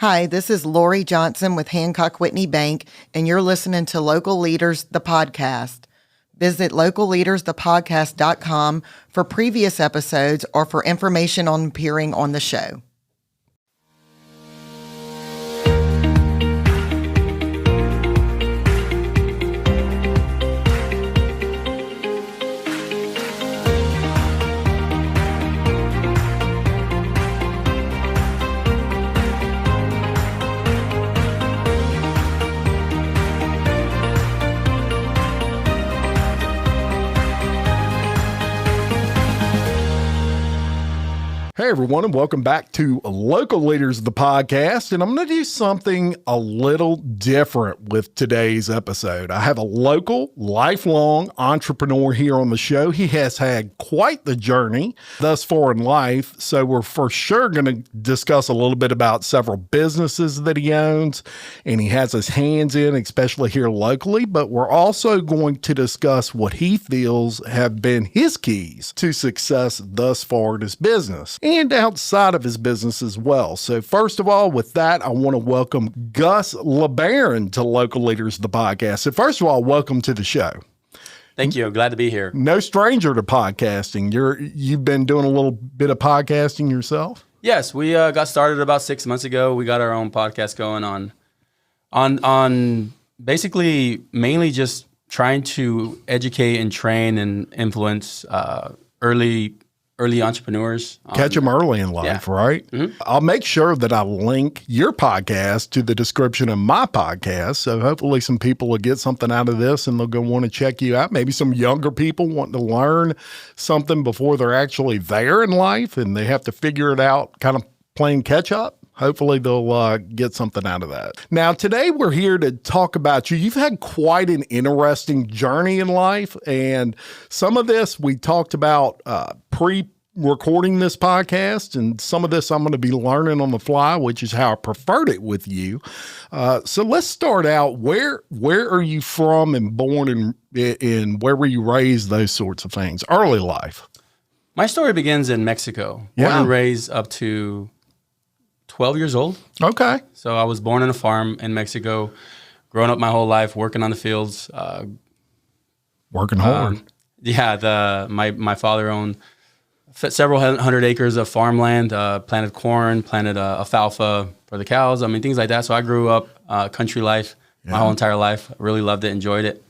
Hi, this is Lori Johnson with Hancock Whitney Bank, and you're listening to Local Leaders, the podcast. Visit localleadersthepodcast.com for previous episodes or for information on appearing on the show. Hey everyone, and welcome back to Local Leaders of the Podcast. And I'm going to do something a little different with today's episode. I have a local, lifelong entrepreneur here on the show. He has had quite the journey thus far in life. So we're for sure going to discuss a little bit about several businesses that he owns and he has his hands in, especially here locally. But we're also going to discuss what he feels have been his keys to success thus far in his business and outside of his business as well. So first of all, with that, I want to welcome Gus LeBaron to Local Leaders of the Podcast. So first of all, welcome to the show. Thank you. Glad to be here. No stranger to podcasting. You've been doing a little bit of podcasting yourself? Yes, we got started about 6 months ago. We got our own podcast going on basically mainly just trying to educate and train and influence early entrepreneurs. Catch them early in life, yeah. Right? Mm-hmm. I'll make sure that I link your podcast to the description of my podcast. So hopefully some people will get something out of this and they'll go want to check you out. Maybe some younger people wanting to learn something before they're actually there in life and they have to figure it out kind of playing catch up. Hopefully they'll get something out of that. Now, today we're here to talk about you. You've had quite an interesting journey in life, and some of this we talked about pre-recording this podcast, and some of this I'm going to be learning on the fly, which is how I preferred it with you. So let's start out. Where are you from and born, and where were you raised, those sorts of things, early life? My story begins in Mexico. Born and raised up to 12 years old. Okay. So I was born on a farm in Mexico, growing up my whole life, working on the fields. Working hard. My father owned several hundred acres of farmland, planted corn, planted alfalfa for the cows. I mean, things like that. So I grew up country life my whole entire life. I really loved it, enjoyed it.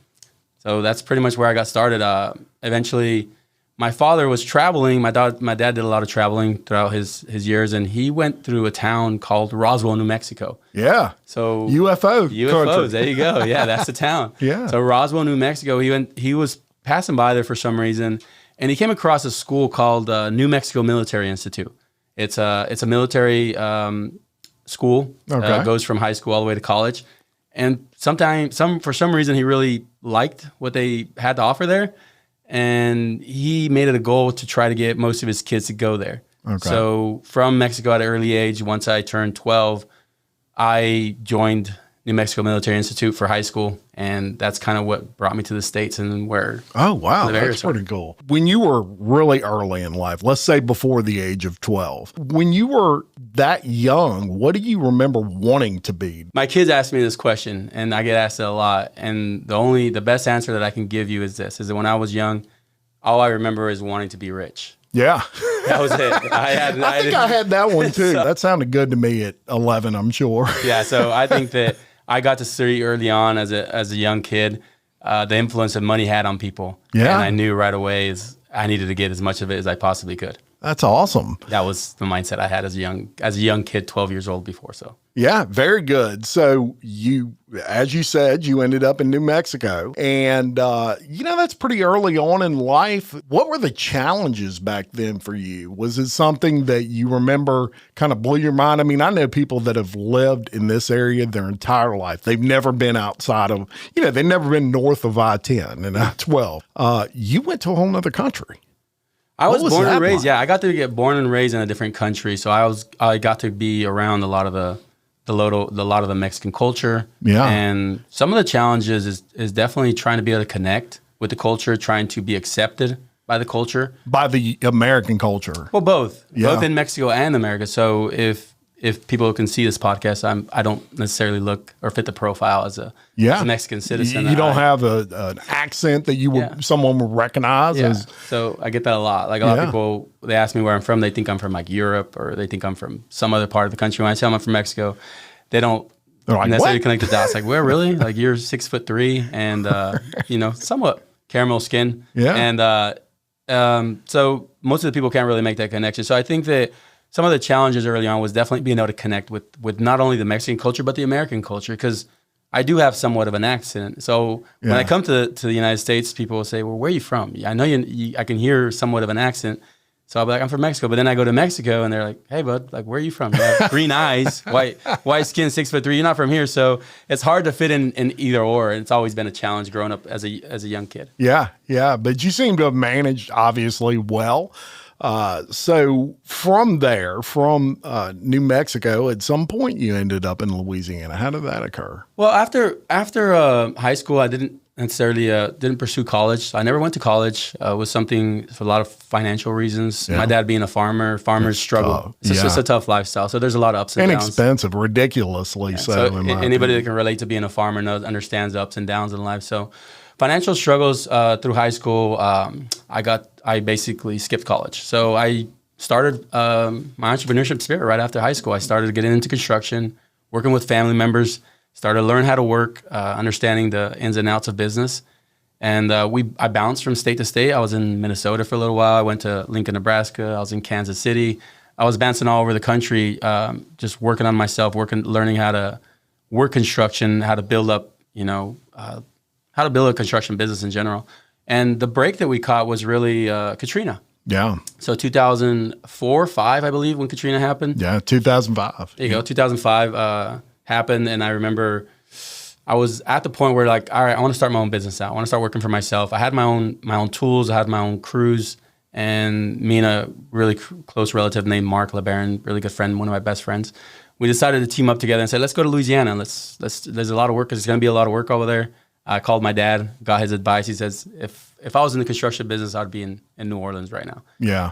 So that's pretty much where I got started. Eventually, my father was traveling. My dad did a lot of traveling throughout his years, and he went through a town called Roswell, New Mexico. Yeah. So UFOs. Country. There you go. Yeah, that's the town. Yeah. So Roswell, New Mexico. He was passing by there for some reason, and he came across a school called New Mexico Military Institute. It's a military school. Okay. Goes from high school all the way to college, and for some reason he really liked what they had to offer there. And he made it a goal to try to get most of his kids to go there. Okay. So from Mexico at an early age, once I turned 12, I joined New Mexico Military Institute for high school. And that's kind of what brought me to the States and where. Oh, wow. That's pretty cool. When you were really early in life, let's say before the age of 12, when you were that young, what do you remember wanting to be? My kids ask me this question, and I get asked it a lot. And the best answer that I can give you is this, is that when I was young, all I remember is wanting to be rich. Yeah. That was it. I think I had that one too. That sounded good to me at 11, I'm sure. Yeah, so I think that I got to see early on as a young kid the influence that money had on people. Yeah. And I knew right away I needed to get as much of it as I possibly could. That's awesome. That was the mindset I had as a young kid, 12 years old before. So yeah, very good. So you, as you said, you ended up in New Mexico, and that's pretty early on in life. What were the challenges back then for you? Was it something that you remember kind of blew your mind? I mean, I know people that have lived in this area their entire life. They've never been outside of, they've never been north of I-10 and I-12. You went to a whole nother country. I was born and raised. Yeah, I got to get born and raised in a different country, so I got to be around a lot of the Mexican culture. Yeah, and some of the challenges is definitely trying to be able to connect with the culture, trying to be accepted by the culture, by the American culture. Well, both in Mexico and America. So if if people can see this podcast, I don't necessarily look or fit the profile as a Mexican citizen. You don't have an accent that someone would recognize. Yeah. So I get that a lot. Like a lot of people, they ask me where I'm from. They think I'm from like Europe, or they think I'm from some other part of the country. When I tell them I'm from Mexico, they don't necessarily connect the dots. Like, where really? Like, you're 6'3" and somewhat caramel skin. Yeah. And so most of the people can't really make that connection. So I think that some of the challenges early on was definitely being able to connect with not only the Mexican culture, but the American culture, because I do have somewhat of an accent. So when I come to the United States, people will say, well, where are you from? I know I can hear somewhat of an accent. So I'll be like, I'm from Mexico. But then I go to Mexico and they're like, hey, bud, like, where are you from? You have green eyes, white skin, 6'3". You're not from here. So it's hard to fit in either or. And it's always been a challenge growing up as a young kid. Yeah. But you seem to have managed, obviously, well. So from there, from New Mexico, at some point you ended up in Louisiana. How did that occur? Well, after high school, I didn't necessarily didn't pursue college. I never went to college. It was something for a lot of financial reasons. Yeah. My dad being a farmer, farmers struggle. It's just a tough lifestyle. So there's a lot of ups and downs. Expensive, ridiculously so. Anybody that can relate to being a farmer understands the ups and downs in life. So financial struggles through high school, I basically skipped college. So I started my entrepreneurship spirit right after high school. I started getting into construction, working with family members, started to learn how to work, understanding the ins and outs of business. And I bounced from state to state. I was in Minnesota for a little while. I went to Lincoln, Nebraska. I was in Kansas City. I was bouncing all over the country, just working on myself, learning how to work construction, how to build up, how to build a construction business in general. And the break that we caught was really Katrina. Yeah. So 2004, 5, I believe, when Katrina happened. Yeah, 2005. There you go. 2005 happened, and I remember I was at the point where, like, all right, I want to start my own business now. I want to start working for myself. I had my own tools. I had my own crews, and me and a really close relative named Mark LeBaron, really good friend, one of my best friends, we decided to team up together and say, let's go to Louisiana. There's a lot of work. There's going to be a lot of work over there. I called my dad, got his advice. He says, if I was in the construction business, I'd be in New Orleans right now. Yeah.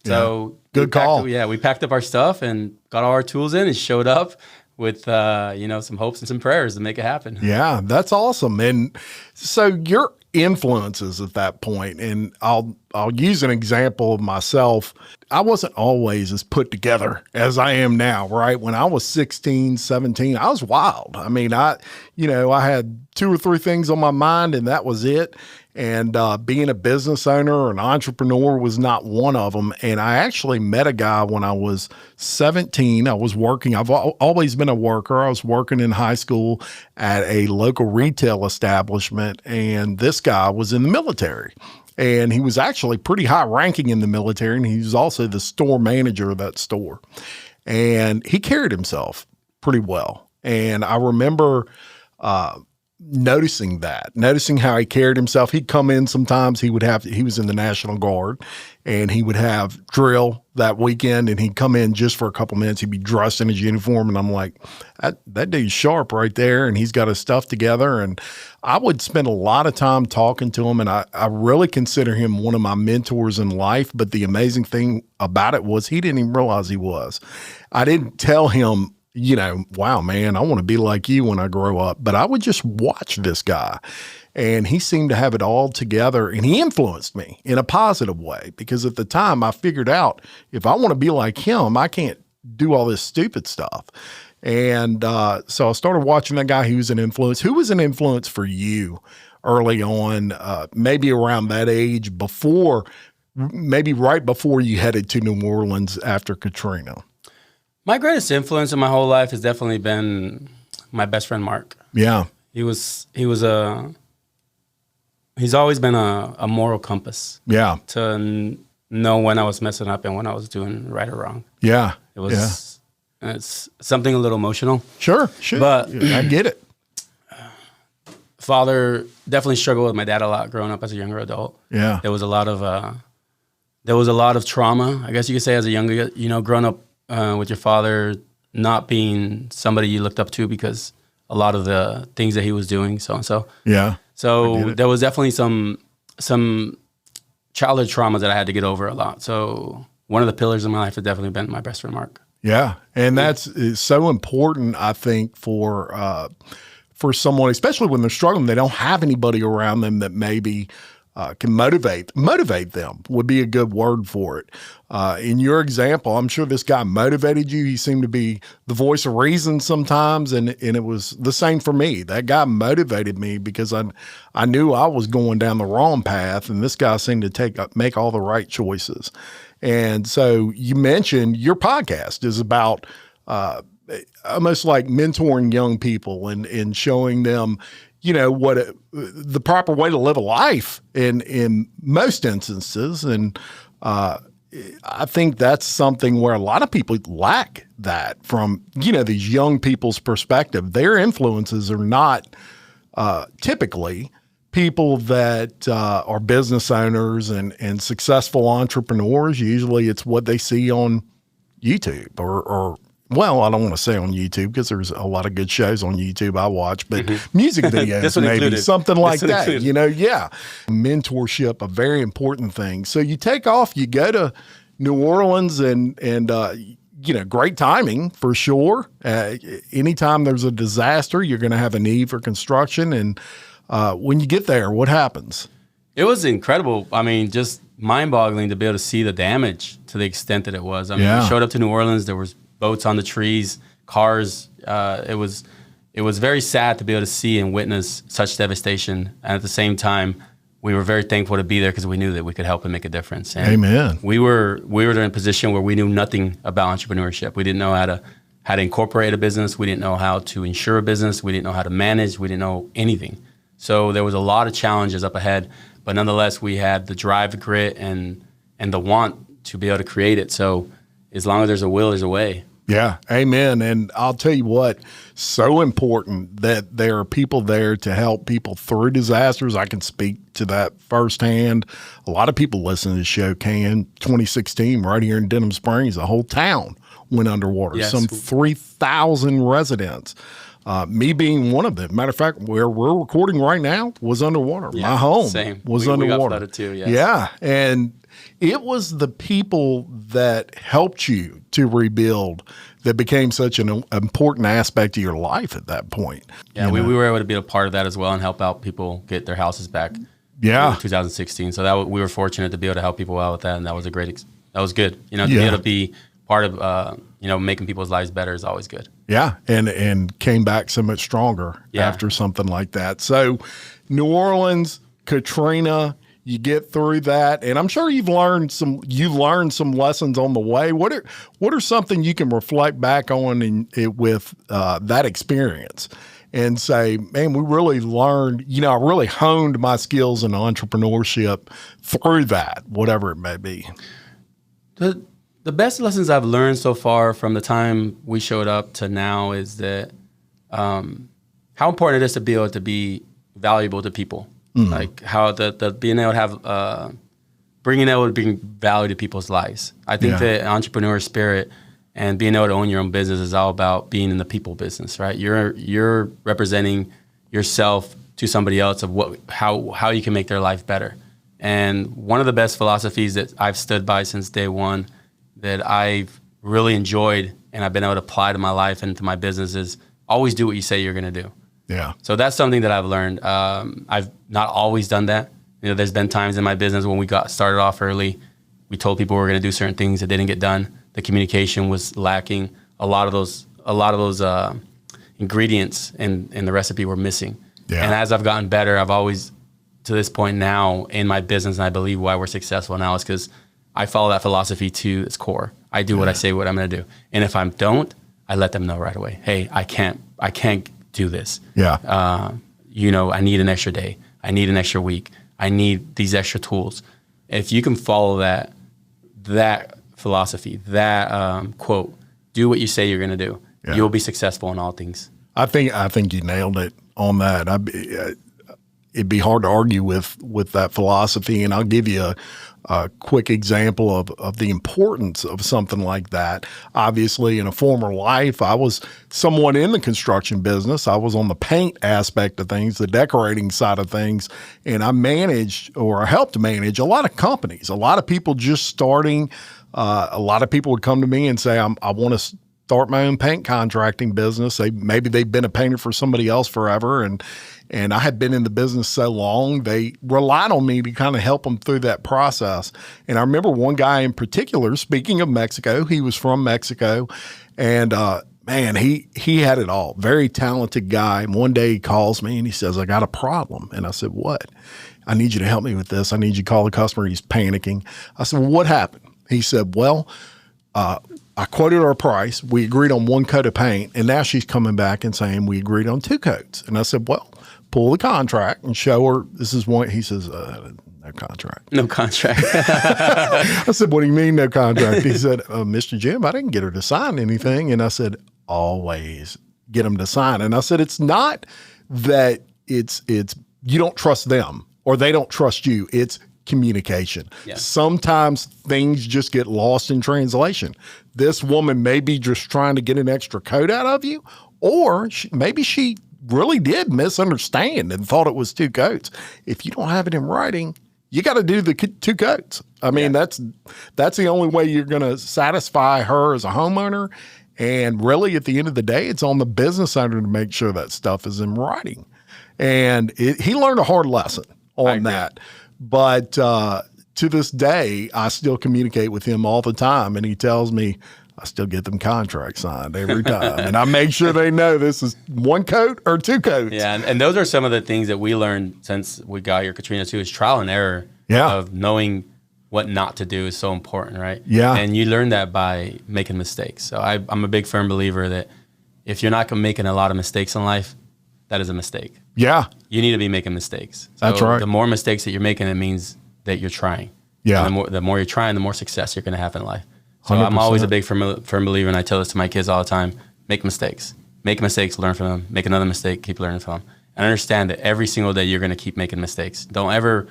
So good call. We packed up our stuff and got all our tools in and showed up with some hopes and some prayers to make it happen. Yeah, that's awesome. And so your influences at that point, and I'll use an example of myself. I wasn't always as put together as I am now, right? When I was 16, 17, I was wild. I mean, I had 2 or 3 things on my mind and that was it. And being a business owner or an entrepreneur was not one of them. And I actually met a guy when I was 17. I was working. I've always been a worker. I was working in high school at a local retail establishment. And this guy was in the military. And he was actually pretty high ranking in the military. And he was also the store manager of that store. And he carried himself pretty well. And I remember noticing how he carried himself. He'd come in sometimes, he was in the National Guard, and he would have drill that weekend, and he'd come in just for a couple minutes. He'd be dressed in his uniform, and I'm like, that dude's sharp right there, and he's got his stuff together. And I would spend a lot of time talking to him, and I really consider him one of my mentors in life. But the amazing thing about it was he didn't even realize he was. I didn't tell him, wow, man, I want to be like you when I grow up. But I would just watch this guy, and he seemed to have it all together, and he influenced me in a positive way, because at the time I figured out if I want to be like him, I can't do all this stupid stuff. And so I started watching that guy who was an influence. Who was an influence for you early on, maybe around that age, maybe right before you headed to New Orleans after Katrina? My greatest influence in my whole life has definitely been my best friend, Mark. Yeah. He's always been a moral compass. Yeah. To know when I was messing up and when I was doing right or wrong. Yeah. It's something a little emotional. Sure. But I get it. Father definitely struggled with my dad a lot growing up as a younger adult. Yeah. There was a lot of trauma, I guess you could say, as a younger, growing up with your father not being somebody you looked up to because a lot of the things that he was doing, so and so. Yeah. So there was definitely some childhood trauma that I had to get over a lot. So one of the pillars of my life has definitely been my best friend, Mark. Yeah. And that's is so important, I think, for someone, especially when they're struggling, they don't have anybody around them that maybe can motivate them would be a good word for it. In your example, I'm sure this guy motivated you. He seemed to be the voice of reason sometimes. And it was the same for me. That guy motivated me because I knew I was going down the wrong path, and this guy seemed to make all the right choices. And so you mentioned your podcast is about almost like mentoring young people and showing them, what the proper way to live a life in most instances. And I think that's something where a lot of people lack that from, these young people's perspective. Their influences are not typically people that are business owners and successful entrepreneurs. Usually it's what they see on YouTube or well, I don't want to say on YouTube because there's a lot of good shows on YouTube I watch, but music videos, maybe included. Something like that, yeah. Mentorship, a very important thing. So you take off, you go to New Orleans and great timing for sure. Anytime there's a disaster, you're going to have a need for construction. And when you get there, what happens? It was incredible. I mean, just mind-boggling to be able to see the damage to the extent that it was. I mean, we showed up to New Orleans, there was boats on the trees, cars. It was very sad to be able to see and witness such devastation. And at the same time, we were very thankful to be there because we knew that we could help and make a difference. And Amen. We were in a position where we knew nothing about entrepreneurship. We didn't know how to incorporate a business. We didn't know how to insure a business. We didn't know how to manage. We didn't know anything. So there was a lot of challenges up ahead. But nonetheless, we had the drive, the grit, and the want to be able to create it. So as long as there's a will, there's a way. Yeah, amen. And I'll tell you what, so important that there are people there to help people through disasters. I can speak to that firsthand. A lot of people listen to the show can. 2016, right here in Denham Springs, the whole town went underwater. Yes. Some 3,000 residents. Me being one of them. Matter of fact, where we're recording right now was underwater. Yeah, my home same. was we underwater. We got flooded too, yes. Yeah, and it was the people that helped you to rebuild that became such an important aspect of your life at that point. Yeah, we were able to be a part of that as well and help out people get their houses back. Yeah, in 2016. So we were fortunate to be able to help people out with that, and that was that was good. To be able to be part of making people's lives better is always good. Yeah, and came back so much stronger after something like that. So New Orleans, Katrina, you get through that, and I'm sure you've learned some lessons on the way. What are something you can reflect back on with that experience and say, man, we really learned, I really honed my skills in entrepreneurship through that, whatever it may be. The best lessons I've learned so far from the time we showed up to now is that how important it is to be able to be valuable to people. Mm-hmm. Like how the being able to have bring value to people's lives. I think that entrepreneur spirit and being able to own your own business is all about being in the people business, right? You're representing yourself to somebody else of how you can make their life better. And one of the best philosophies that I've stood by since day one that I've really enjoyed and I've been able to apply to my life and to my business is always do what you say you're going to do. Yeah. So that's something that I've learned. I've not always done that. There's been times in my business when we got started off early, we told people we were going to do certain things that didn't get done. The communication was lacking. A lot of those ingredients in the recipe were missing. Yeah. And as I've gotten better, I've always, to this point now in my business, and I believe why we're successful now is because I follow that philosophy to its core. I do what I say, what I'm going to do. And if I don't, I let them know right away. Hey, I can't do this. Yeah. I need an extra day. I need an extra week. I need these extra tools. If you can follow that philosophy, that quote, do what you say you're going to do, you'll be successful in all things. I think you nailed it on that. It'd be hard to argue with that philosophy, and I'll give you a quick example of the importance of something like that. Obviously, in a former life, I was somewhat in the construction business. I was on the paint aspect of things, the decorating side of things, and I helped manage a lot of companies, a lot of people just starting a lot of people would come to me and say, I want to start my own paint contracting business. Maybe they've been a painter for somebody else forever. And I had been in the business so long, they relied on me to kind of help them through that process. And I remember one guy in particular, speaking of Mexico, he was from Mexico, and man, he had it all. Very talented guy. And one day he calls me and he says, I got a problem. And I said, what? I need you to help me with this. I need you to call the customer. He's panicking. I said, well, what happened? He said, well, I quoted our price. We agreed on 1 coat of paint. And now she's coming back and saying we agreed on 2 coats. And I said, well, pull the contract and show her this is one. He says, no contract. No contract. I said, what do you mean no contract? He said, Mr. Jim, I didn't get her to sign anything. And I said, always get them to sign. And I said, it's not that it's you don't trust them or they don't trust you. It's communication. Yeah. Sometimes things just get lost in translation. This woman may be just trying to get an extra coat out of you, or maybe she really did misunderstand and thought it was 2 coats. If you don't have it in writing, you got to do the 2 coats. I mean, that's the only way you're going to satisfy her as a homeowner. And really, at the end of the day, it's on the business owner to make sure that stuff is in writing. And he learned a hard lesson on that. But to this day, I still communicate with him all the time. And he tells me I still get them contracts signed every time. And I make sure they know this is 1 coat or 2 coats. Yeah, and those are some of the things that we learned since we got here, Katrina, too, is trial and error of knowing what not to do is so important, right? Yeah. And you learn that by making mistakes. So I'm a big firm believer that if you're not making a lot of mistakes in life, that is a mistake. Yeah. You need to be making mistakes. So that's right. The more mistakes that you're making, it means that you're trying. Yeah. And the more you're trying, the more success you're going to have in life. So 100%. I'm always a big firm believer, and I tell this to my kids all the time, make mistakes. Make mistakes, learn from them. Make another mistake, keep learning from them. And understand that every single day you're going to keep making mistakes. Don't ever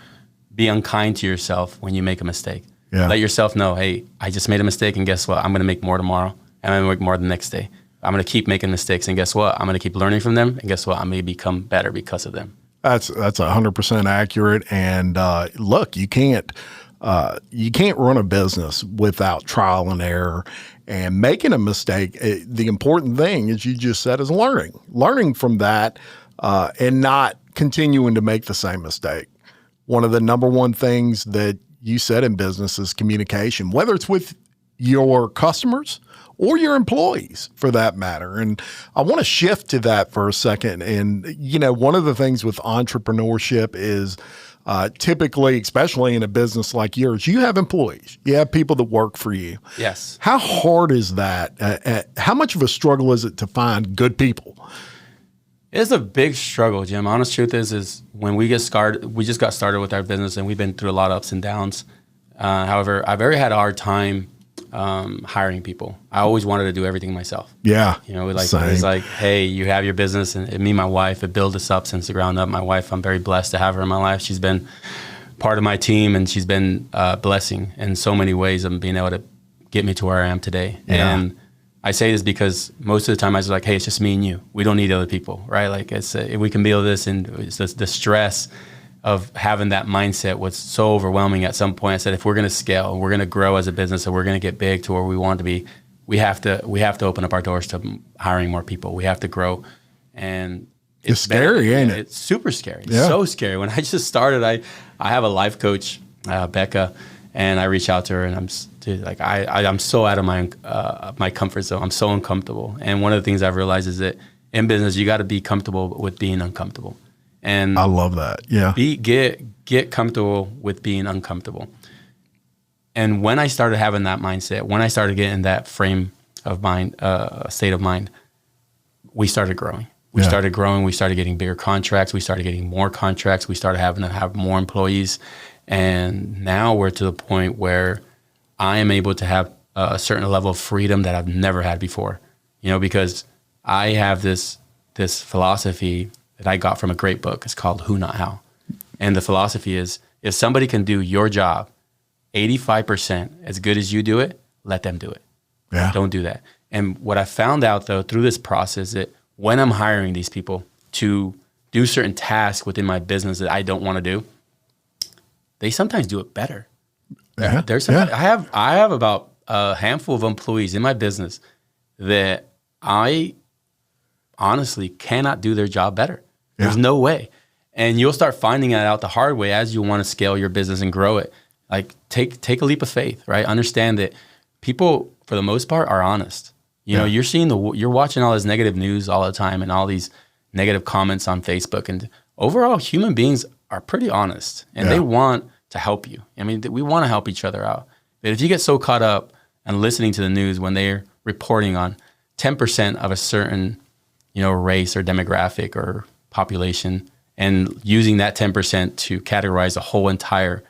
be unkind to yourself when you make a mistake. Yeah. Let yourself know, hey, I just made a mistake, and guess what? I'm going to make more tomorrow, and I'm going to make more the next day. I'm going to keep making mistakes, and guess what? I'm going to keep learning from them, and guess what? I'm going to become better because of them. That's 100% accurate. And look, you can't run a business without trial and error and making a mistake. The important thing, as you just said, is learning from that and not continuing to make the same mistake. One of the number one things that you said in business is communication, whether it's with your customers or your employees for that matter. And I want to shift to that for a second. And, one of the things with entrepreneurship is typically, especially in a business like yours, you have employees, you have people that work for you. Yes. How hard is that? How much of a struggle is it to find good people? It's a big struggle, Jim. Honest truth is when we just got started with our business, and we've been through a lot of ups and downs. However, I've already had a hard time hiring people. I always wanted to do everything myself. Yeah. It's like, hey, you have your business, and me and my wife have built this up since the ground up. My wife, I'm very blessed to have her in my life. She's been part of my team, and she's been a blessing in so many ways of being able to get me to where I am today. Yeah. And I say this because most of the time I was like, hey, it's just me and you. We don't need other people, right? Like we can build this, and it's the stress of having that mindset was so overwhelming at some point. I said, if we're going to scale, and we're going to grow as a business, and we're going to get big to where we want to be, we have to open up our doors to hiring more people. We have to grow. And it's scary, ain't it? It's super scary. Yeah. So scary. When I just started, I have a life coach, Becca, and I reach out to her, and I'm so out of my comfort zone. I'm so uncomfortable. And one of the things I've realized is that in business, you got to be comfortable with being uncomfortable. And I love that. Yeah. Get comfortable with being uncomfortable. And when I started having that mindset, when I started getting that frame of mind, state of mind, we started growing. We started growing. We started getting bigger contracts. We started getting more contracts. We started having to have more employees. And now we're to the point where I am able to have a certain level of freedom that I've never had before. Because I have this philosophy that I got from a great book. It's called Who Not How. And the philosophy is, if somebody can do your job 85% as good as you do it, let them do it. Yeah. Don't do that. And what I found out, though, through this process, that when I'm hiring these people to do certain tasks within my business that I don't want to do, they sometimes do it better. Yeah. I have about a handful of employees in my business that I honestly cannot do their job better. There's no way. And you'll start finding that out the hard way as you want to scale your business and grow it. Like take a leap of faith, right? Understand that people, for the most part, are honest. You know, you're watching all this negative news all the time and all these negative comments on Facebook. And overall, human beings are pretty honest and they want to help you. I mean, we want to help each other out. But if you get so caught up and listening to the news when they're reporting on 10% of a certain, race or demographic or population and using that 10% to categorize the whole entire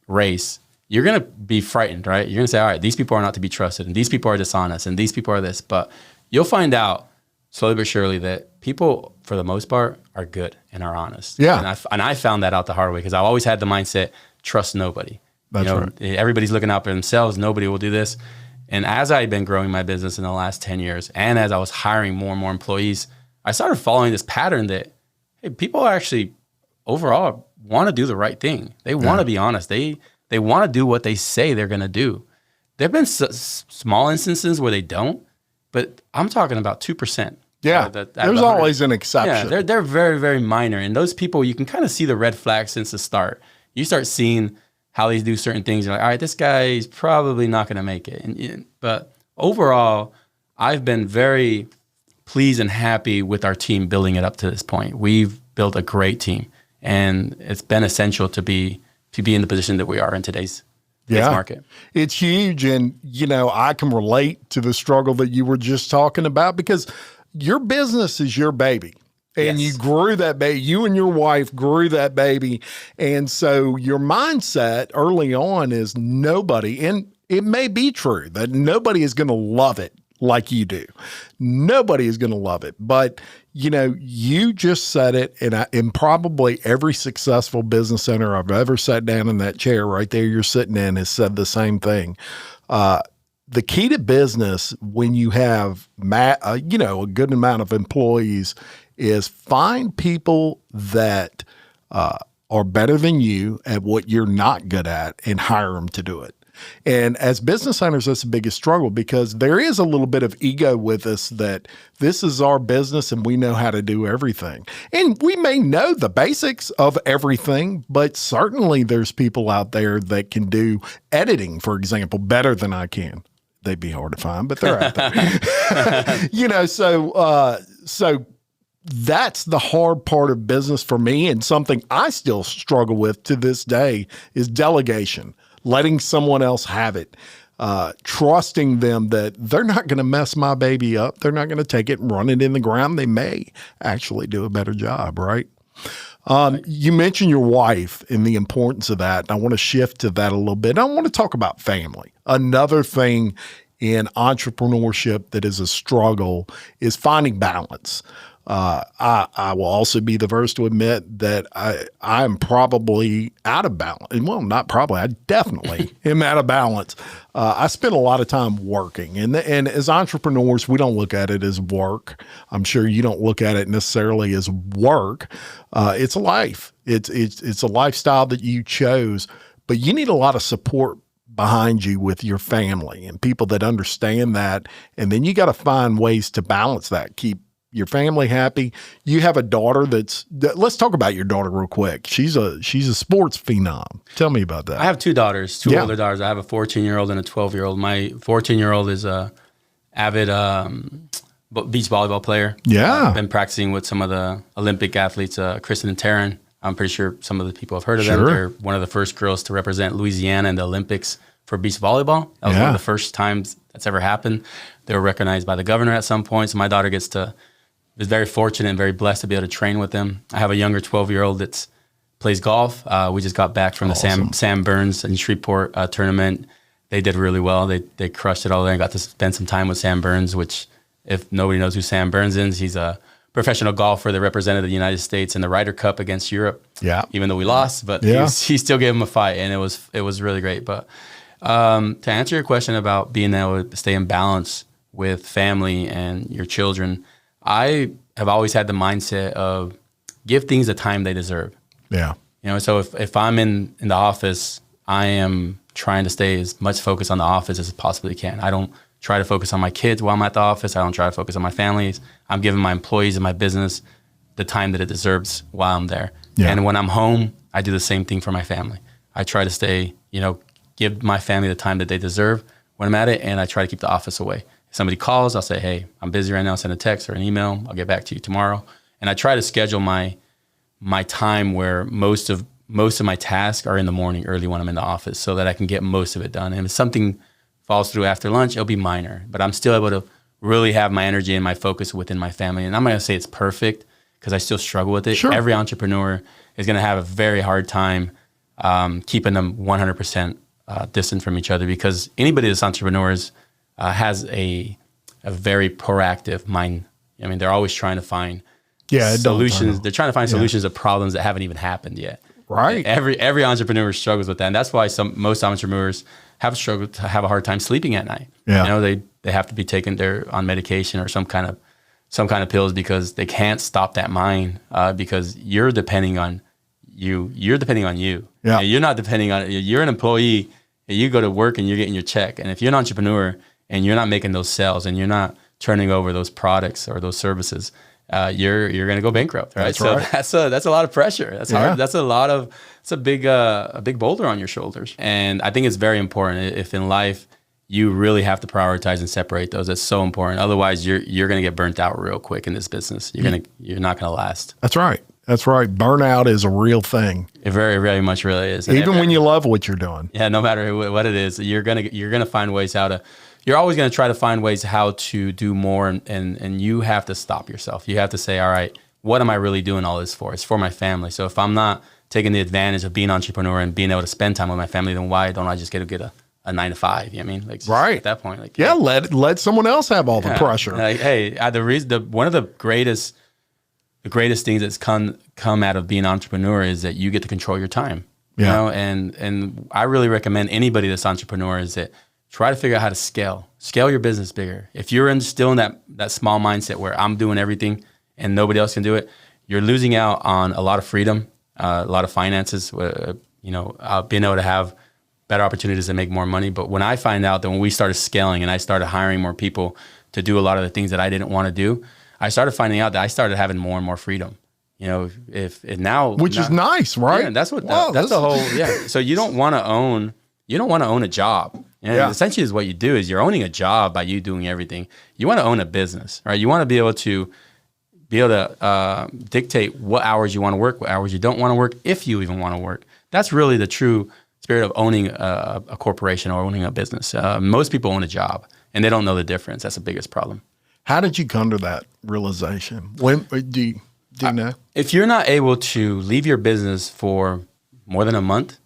race, you're going to be frightened, right? You're going to say, all right, these people are not to be trusted and these people are dishonest and these people are this. But you'll find out slowly but surely that people, for the most part, are good and are honest. Yeah. And I found that out the hard way because I've always had the mindset, trust nobody. That's right. Everybody's looking out for themselves. Nobody will do this. And as I've been growing my business in the last 10 years, and as I was hiring more and more employees, I started following this pattern that, hey, people actually overall want to do the right thing. They want to be honest. They want to do what they say they're going to do. There have been small instances where they don't, but I'm talking about 2%. Yeah, there's always an exception. Yeah, they're very, very minor. And those people, you can kind of see the red flags since the start. You start seeing how they do certain things. You're like, all right, this guy is probably not going to make it. But overall, I've been very pleased and happy with our team building it up to this point. We've built a great team, and it's been essential to be in the position that we are in today's market. It's huge. And, I can relate to the struggle that you were just talking about because your business is your baby. And you grew that baby. You and your wife grew that baby. And so your mindset early on is nobody, and it may be true that nobody is going to love it like you do. Nobody is going to love it. But, you just said it, and probably every successful business owner I've ever sat down in that chair right there you're sitting in has said the same thing. The key to business when you have, a good amount of employees is find people that are better than you at what you're not good at and hire them to do it. And as business owners, that's the biggest struggle because there is a little bit of ego with us that this is our business and we know how to do everything. And we may know the basics of everything, but certainly there's people out there that can do editing, for example, better than I can. They'd be hard to find, but they're out there. So that's the hard part of business for me, and something I still struggle with to this day is delegation, letting someone else have it, trusting them that they're not going to mess my baby up. They're not going to take it and run it in the ground. They may actually do a better job, right? You mentioned your wife and the importance of that, and I want to shift to that a little bit. I want to talk about family. Another thing in entrepreneurship that is a struggle is finding balance. I will also be the first to admit that I'm probably out of balance. Well, not probably, I definitely am out of balance. I spend a lot of time working, and as entrepreneurs, we don't look at it as work. I'm sure you don't look at it necessarily as work. It's a life. It's a lifestyle that you chose, but you need a lot of support behind you with your family and people that understand that. And then you got to find ways to balance that, keep your family happy. You have a daughter let's talk about your daughter real quick. She's a sports phenom. Tell me about that. I have two daughters, two older daughters. I have a 14-year-old and a 12-year-old. My 14-year-old is a avid beach volleyball player. Yeah. I've been practicing with some of the Olympic athletes, Kristen and Taryn. I'm pretty sure some of the people have heard of them. They're one of the first girls to represent Louisiana in the Olympics for beach volleyball. That was one of the first times that's ever happened. They were recognized by the governor at some point. So my daughter is very fortunate and very blessed to be able to train with them. I have a younger 12-year-old that plays golf. We just got back from the Sam Burns in Shreveport tournament. They did really well. They crushed it all there and got to spend some time with Sam Burns, which if nobody knows who Sam Burns is, he's a professional golfer that represented the United States in the Ryder Cup against Europe. Yeah. Even though we lost, but he still gave him a fight, and it was really great. But to answer your question about being able to stay in balance with family and your children, I have always had the mindset of give things the time they deserve. Yeah. So if I'm in the office, I am trying to stay as much focused on the office as I possibly can. I don't try to focus on my kids while I'm at the office. I don't try to focus on my families. I'm giving my employees and my business the time that it deserves while I'm there. Yeah. And when I'm home, I do the same thing for my family. I try to stay, give my family the time that they deserve when I'm at it, and I try to keep the office away. If somebody calls, I'll say, hey, I'm busy right now. Send a text or an email. I'll get back to you tomorrow. And I try to schedule my time where most of my tasks are in the morning, early when I'm in the office, so that I can get most of it done. And if something falls through after lunch, it'll be minor, but I'm still able to really have my energy and my focus within my family. And I'm not going to say it's perfect because I still struggle with it. Sure. Every entrepreneur is going to have a very hard time keeping them 100% distant from each other, because anybody that's entrepreneurs has a very proactive mind. I mean, they're always trying to find solutions. They're trying to find solutions to problems that haven't even happened yet. Right. Every entrepreneur struggles with that. And that's why most entrepreneurs have struggled to have a hard time sleeping at night. Yeah. They have to be on medication or some kind of pills, because they can't stop that mind, because you're depending on you. You're depending on you. Yeah. You're not depending on, you're an employee, and you go to work and you're getting your check. And if you're an entrepreneur and you're not making those sales and you're not turning over those products or those services, you're going to go bankrupt, right? That's a lot of pressure. That's hard. It's a big boulder on your shoulders. And I think it's very important, if in life you really have to prioritize and separate those. That's so important. Otherwise, you're going to get burnt out real quick in this business. You're not going to last. That's right. Burnout is a real thing. It very, very much really is. Even when you love what you're doing. Yeah, no matter what it is, you're gonna find ways how to. You're always going to try to find ways how to do more, and you have to stop yourself. You have to say, all right, what am I really doing all this for? It's for my family. So if I'm not taking the advantage of being an entrepreneur and being able to spend time with my family, then why don't I just get a 9 to 5? You know what I mean? Like, right. At that point, let someone else have all the pressure. Like, hey, one of the greatest things that's come out of being an entrepreneur is that you get to control your time. Yeah. And I really recommend anybody that's an entrepreneur is that try to figure out how to scale your business bigger. If you're still in that small mindset where I'm doing everything and nobody else can do it, you're losing out on a lot of freedom, a lot of finances, being able to have better opportunities to make more money. But when I find out that when we started scaling and I started hiring more people to do a lot of the things that I didn't want to do, I started finding out that I started having more and more freedom. Which is nice, right? Yeah, that's the whole. Yeah. So you don't want to own a job. Essentially, is what you do is you're owning a job by you doing everything. You want to own a business, right? You want to be able to dictate what hours you want to work, what hours you don't want to work, if you even want to work. That's really the true spirit of owning a corporation or owning a business. Most people own a job and they don't know the difference. That's the biggest problem. How did you come to that realization? When do you know? If you're not able to leave your business for more than a month,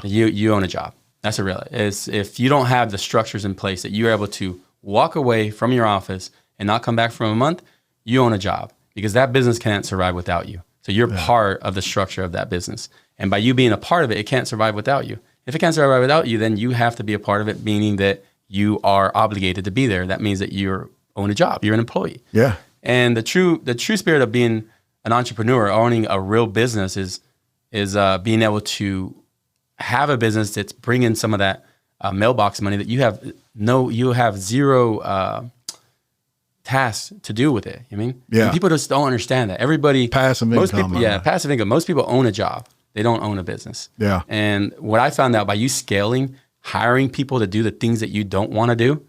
you own a job. That's a real. If you don't have the structures in place that you're able to walk away from your office and not come back for a month, you own a job, because that business can't survive without you. So you're part of the structure of that business. And by you being a part of it, it can't survive without you. If it can't survive without you, then you have to be a part of it, meaning that you are obligated to be there. That means that you own a job. You're an employee. Yeah. And the true spirit of being an entrepreneur, owning a real business, is being able to have a business that's bringing some of that mailbox money that you have zero tasks to do with it. And people just don't understand that. Passive income. Passive income. Most people own a job. They don't own a business. Yeah. And what I found out by you scaling, hiring people to do the things that you don't want to do,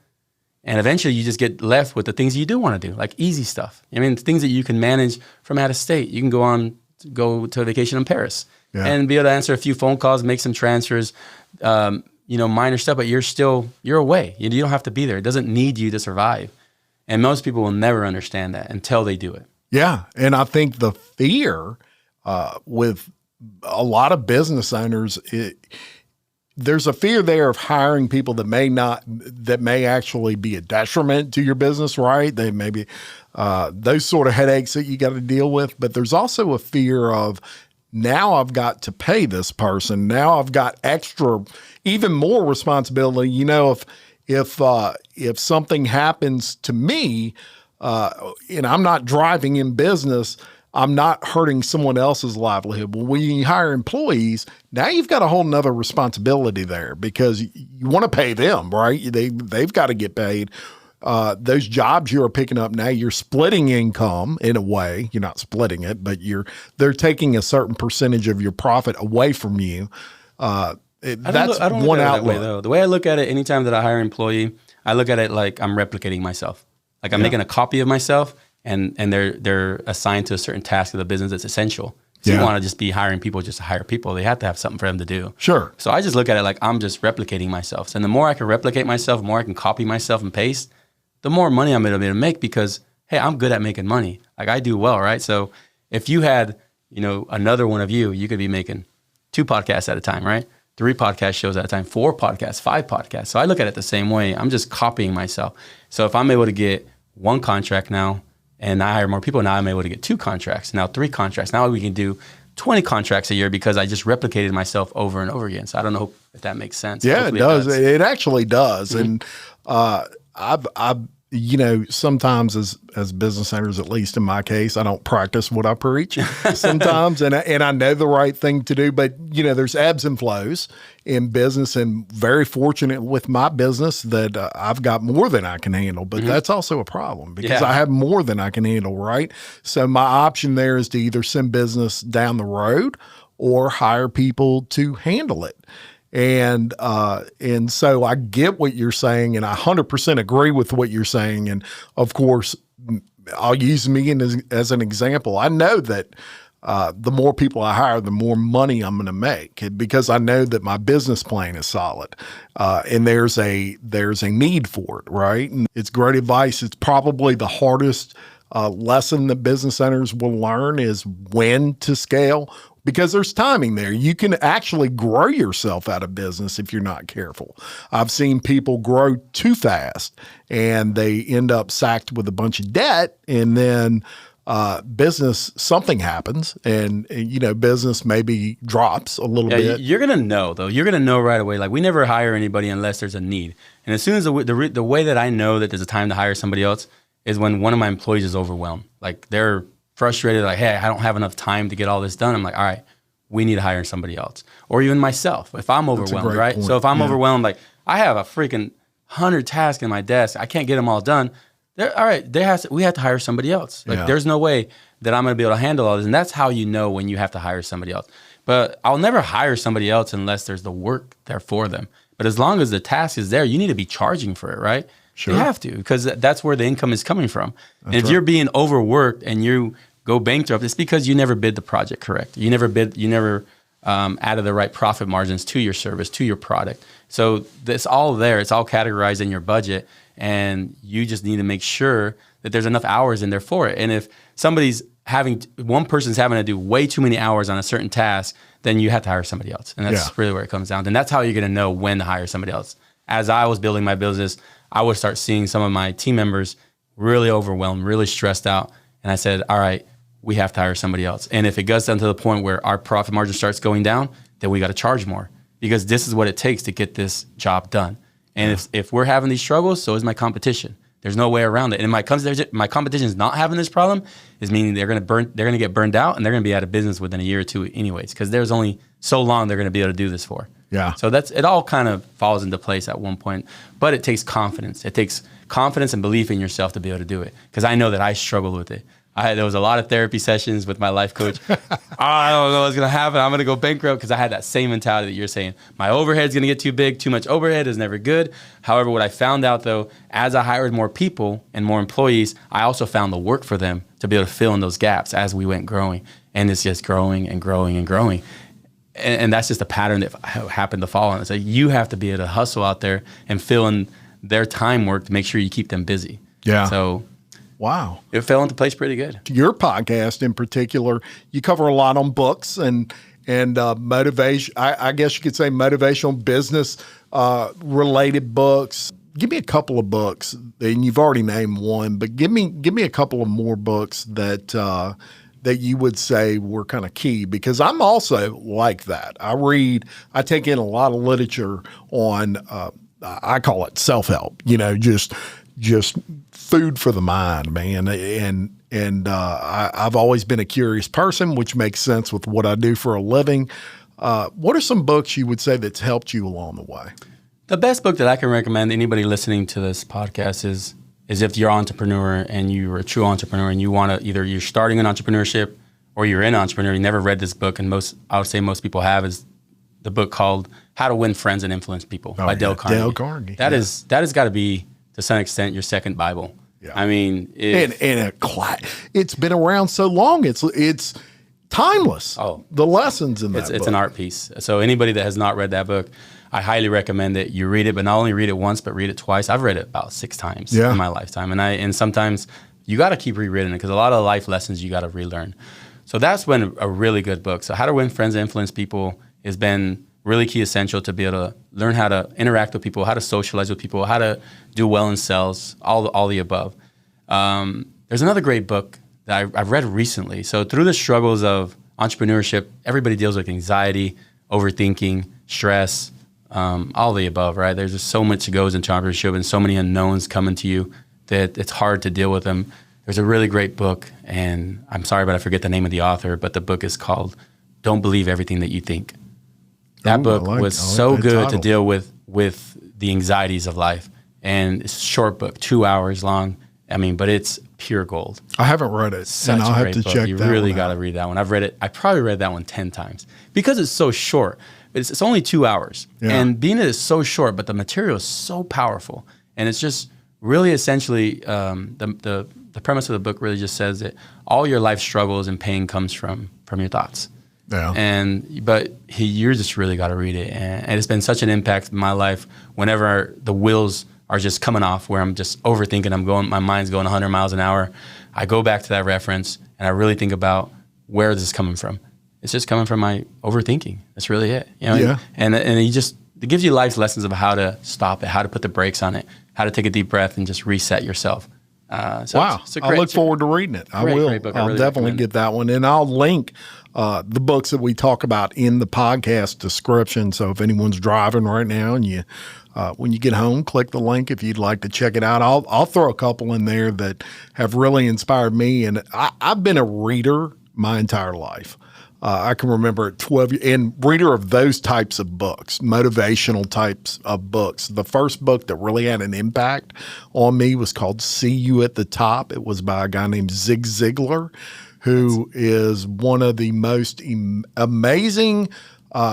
and eventually you just get left with the things you do want to do, like easy stuff. Things that you can manage from out of state. You can go to a vacation in Paris. Yeah. And be able to answer a few phone calls, make some transfers, minor stuff, but you're away. You don't have to be there. It doesn't need you to survive. And most people will never understand that until they do it. Yeah. And I think the fear with a lot of business owners, there's a fear there of hiring people that may actually be a detriment to your business, right? They may be those sort of headaches that you got to deal with. But there's also a fear of, now I've got to pay this person. Now I've got even more responsibility. If something happens to me, and I'm not driving in business, I'm not hurting someone else's livelihood. Well, when you hire employees, now you've got a whole nother responsibility there because you want to pay them, right? They've got to get paid. Those jobs you're picking up now, you're splitting income in a way. You're not splitting it, but they're taking a certain percentage of your profit away from you. That's one outlet. That way, though. The way I look at it, anytime that I hire an employee, I look at it like I'm replicating myself. Like I'm making a copy of myself, and they're assigned to a certain task of the business that's essential. So you don't want to just be hiring people just to hire people. They have to have something for them to do. Sure. So I just look at it like I'm just replicating myself. So the more I can replicate myself, the more I can copy myself and paste, the more money I'm going to be able to make because, hey, I'm good at making money. Like I do well, right? So if you had, another one of you could be making 2 podcasts at a time, right? 3 podcast shows at a time, 4 podcasts, 5 podcasts. So I look at it the same way. I'm just copying myself. So if I'm able to get 1 contract now and I hire more people, now I'm able to get 2 contracts, now 3 contracts. Now we can do 20 contracts a year because I just replicated myself over and over again. So I don't know if that makes sense. Yeah, Hopefully it does. It actually does. Mm-hmm. And I've sometimes as business owners, at least in my case, I don't practice what I preach sometimes, and I know the right thing to do, but there's ebbs and flows in business, and very fortunate with my business that I've got more than I can handle, but that's also a problem because I have more than I can handle, right? So my option there is to either send business down the road or hire people to handle it. And so I get what you're saying, and I 100% agree with what you're saying. And of course, I'll use me as an example. I know that the more people I hire, the more money I'm going to make because I know that my business plan is solid, and there's a need for it, right? And it's great advice. It's probably the hardest lesson that business owners will learn is when to scale. Because there's timing there. You can actually grow yourself out of business if you're not careful. I've seen people grow too fast and they end up sacked with a bunch of debt, and then something happens and business maybe drops a little bit. You're going to know, though. You're going to know right away. Like we never hire anybody unless there's a need. And as soon as the way that I know that there's a time to hire somebody else is when one of my employees is overwhelmed. Like they're frustrated, like, hey, I don't have enough time to get all this done. I'm like, all right, we need to hire somebody else. Or even myself, if I'm overwhelmed, right? Point. So if I'm overwhelmed, like I have a freaking 100 tasks in my desk, I can't get them all done. All right, we have to hire somebody else. Like there's no way that I'm going to be able to handle all this. And that's how you know when you have to hire somebody else. But I'll never hire somebody else unless there's the work there for them. But as long as the task is there, you need to be charging for it, right? Sure. You have to, because that's where the income is coming from. And if you're being overworked and you go bankrupt, it's because you never bid the project correct. You never added the right profit margins to your service, to your product. So it's all there. It's all categorized in your budget, and you just need to make sure that there's enough hours in there for it. And if one person's having to do way too many hours on a certain task, then you have to hire somebody else. And that's really where it comes down to. And that's how you're going to know when to hire somebody else. As I was building my business, I would start seeing some of my team members really overwhelmed, really stressed out. And I said, all right, we have to hire somebody else. And if it gets down to the point where our profit margin starts going down, then we got to charge more because this is what it takes to get this job done. And if we're having these struggles, so is my competition. There's no way around it. And my competition is not having this problem, is meaning they're going to get burned out and they're going to be out of business within a year or two anyways, because there's only so long they're going to be able to do this for. Yeah. So it all kind of falls into place at one point, but it takes confidence. It takes confidence and belief in yourself to be able to do it. Because I know that I struggled with it. There was a lot of therapy sessions with my life coach. I don't know what's going to happen. I'm going to go bankrupt because I had that same mentality that you're saying. My overhead's going to get too big. Too much overhead is never good. However, what I found out, though, as I hired more people and more employees, I also found the work for them to be able to fill in those gaps as we went growing. And it's just growing and growing and growing. And that's just a pattern that happened to fall on. It's like you have to be able to hustle out there and fill in their time work to make sure you keep them busy. Yeah. So wow. It fell into place pretty good. Your podcast in particular, you cover a lot on books and motivation. I guess you could say motivational business related books. Give me a couple of books, and you've already named one, but give me a couple of more books that you would say were kind of key, because I'm also like that. I take in a lot of literature on, I call it self-help, just just food for the mind, man. And I've always been a curious person, which makes sense with what I do for a living. What are some books you would say that's helped you along the way? The best book that I can recommend anybody listening to this podcast is if you're an entrepreneur and you're a true entrepreneur and you want to, either you're starting an entrepreneurship or you're an entrepreneur, you never read this book, and I would say most people have, is the book called How to Win Friends and Influence People by Dale Carnegie. Dale Carnegie. That has got to be, to some extent, your second Bible. Yeah. I mean, it's been around so long. It's timeless. Oh, the lessons in that book. It's an art piece. So anybody that has not read that book, I highly recommend that you read it, but not only read it once, but read it twice. I've read it about 6 times in my lifetime. And sometimes you got to keep rereading it, because a lot of life lessons you got to relearn. So that's been a really good book. So How to Win Friends and Influence People has been really key essential to be able to learn how to interact with people, how to socialize with people, how to do well in sales, all the above. There's another great book that I've read recently. So through the struggles of entrepreneurship, everybody deals with anxiety, overthinking, stress, all the above, right? There's just so much that goes into entrepreneurship and so many unknowns coming to you that it's hard to deal with them. There's a really great book, and I'm sorry, but I forget the name of the author, but the book is called Don't Believe Everything That You Think. That book was so good to deal with the anxieties of life. And it's a short book, 2 hours long. I mean, but it's pure gold. I haven't read it, and I'll have to check that one out. You really got to read that one. I've read it. I probably read that one 10 times because it's so short. It's only 2 hours. Yeah. And being it is so short, but the material is so powerful. And it's just really essentially the premise of the book really just says that all your life struggles and pain comes from your thoughts. Yeah. But you just really got to read it. And it's been such an impact in my life whenever the wheels are just coming off, where I'm just overthinking, my mind's going 100 miles an hour. I go back to that reference and I really think about where this is coming from. It's just coming from my overthinking. That's really it. You know? Yeah. And it gives you life lessons of how to stop it, how to put the brakes on it, how to take a deep breath and just reset yourself. Wow. I look forward to reading it. I will. I'll definitely get that one. And I'll link the books that we talk about in the podcast description. So if anyone's driving right now and when you get home, click the link if you'd like to check it out. I'll throw a couple in there that have really inspired me. And I've been a reader my entire life. I can remember at 12 and reader of those types of books, motivational types of books. The first book that really had an impact on me was called See You at the Top. It was by a guy named Zig Ziglar, who is one of the most amazing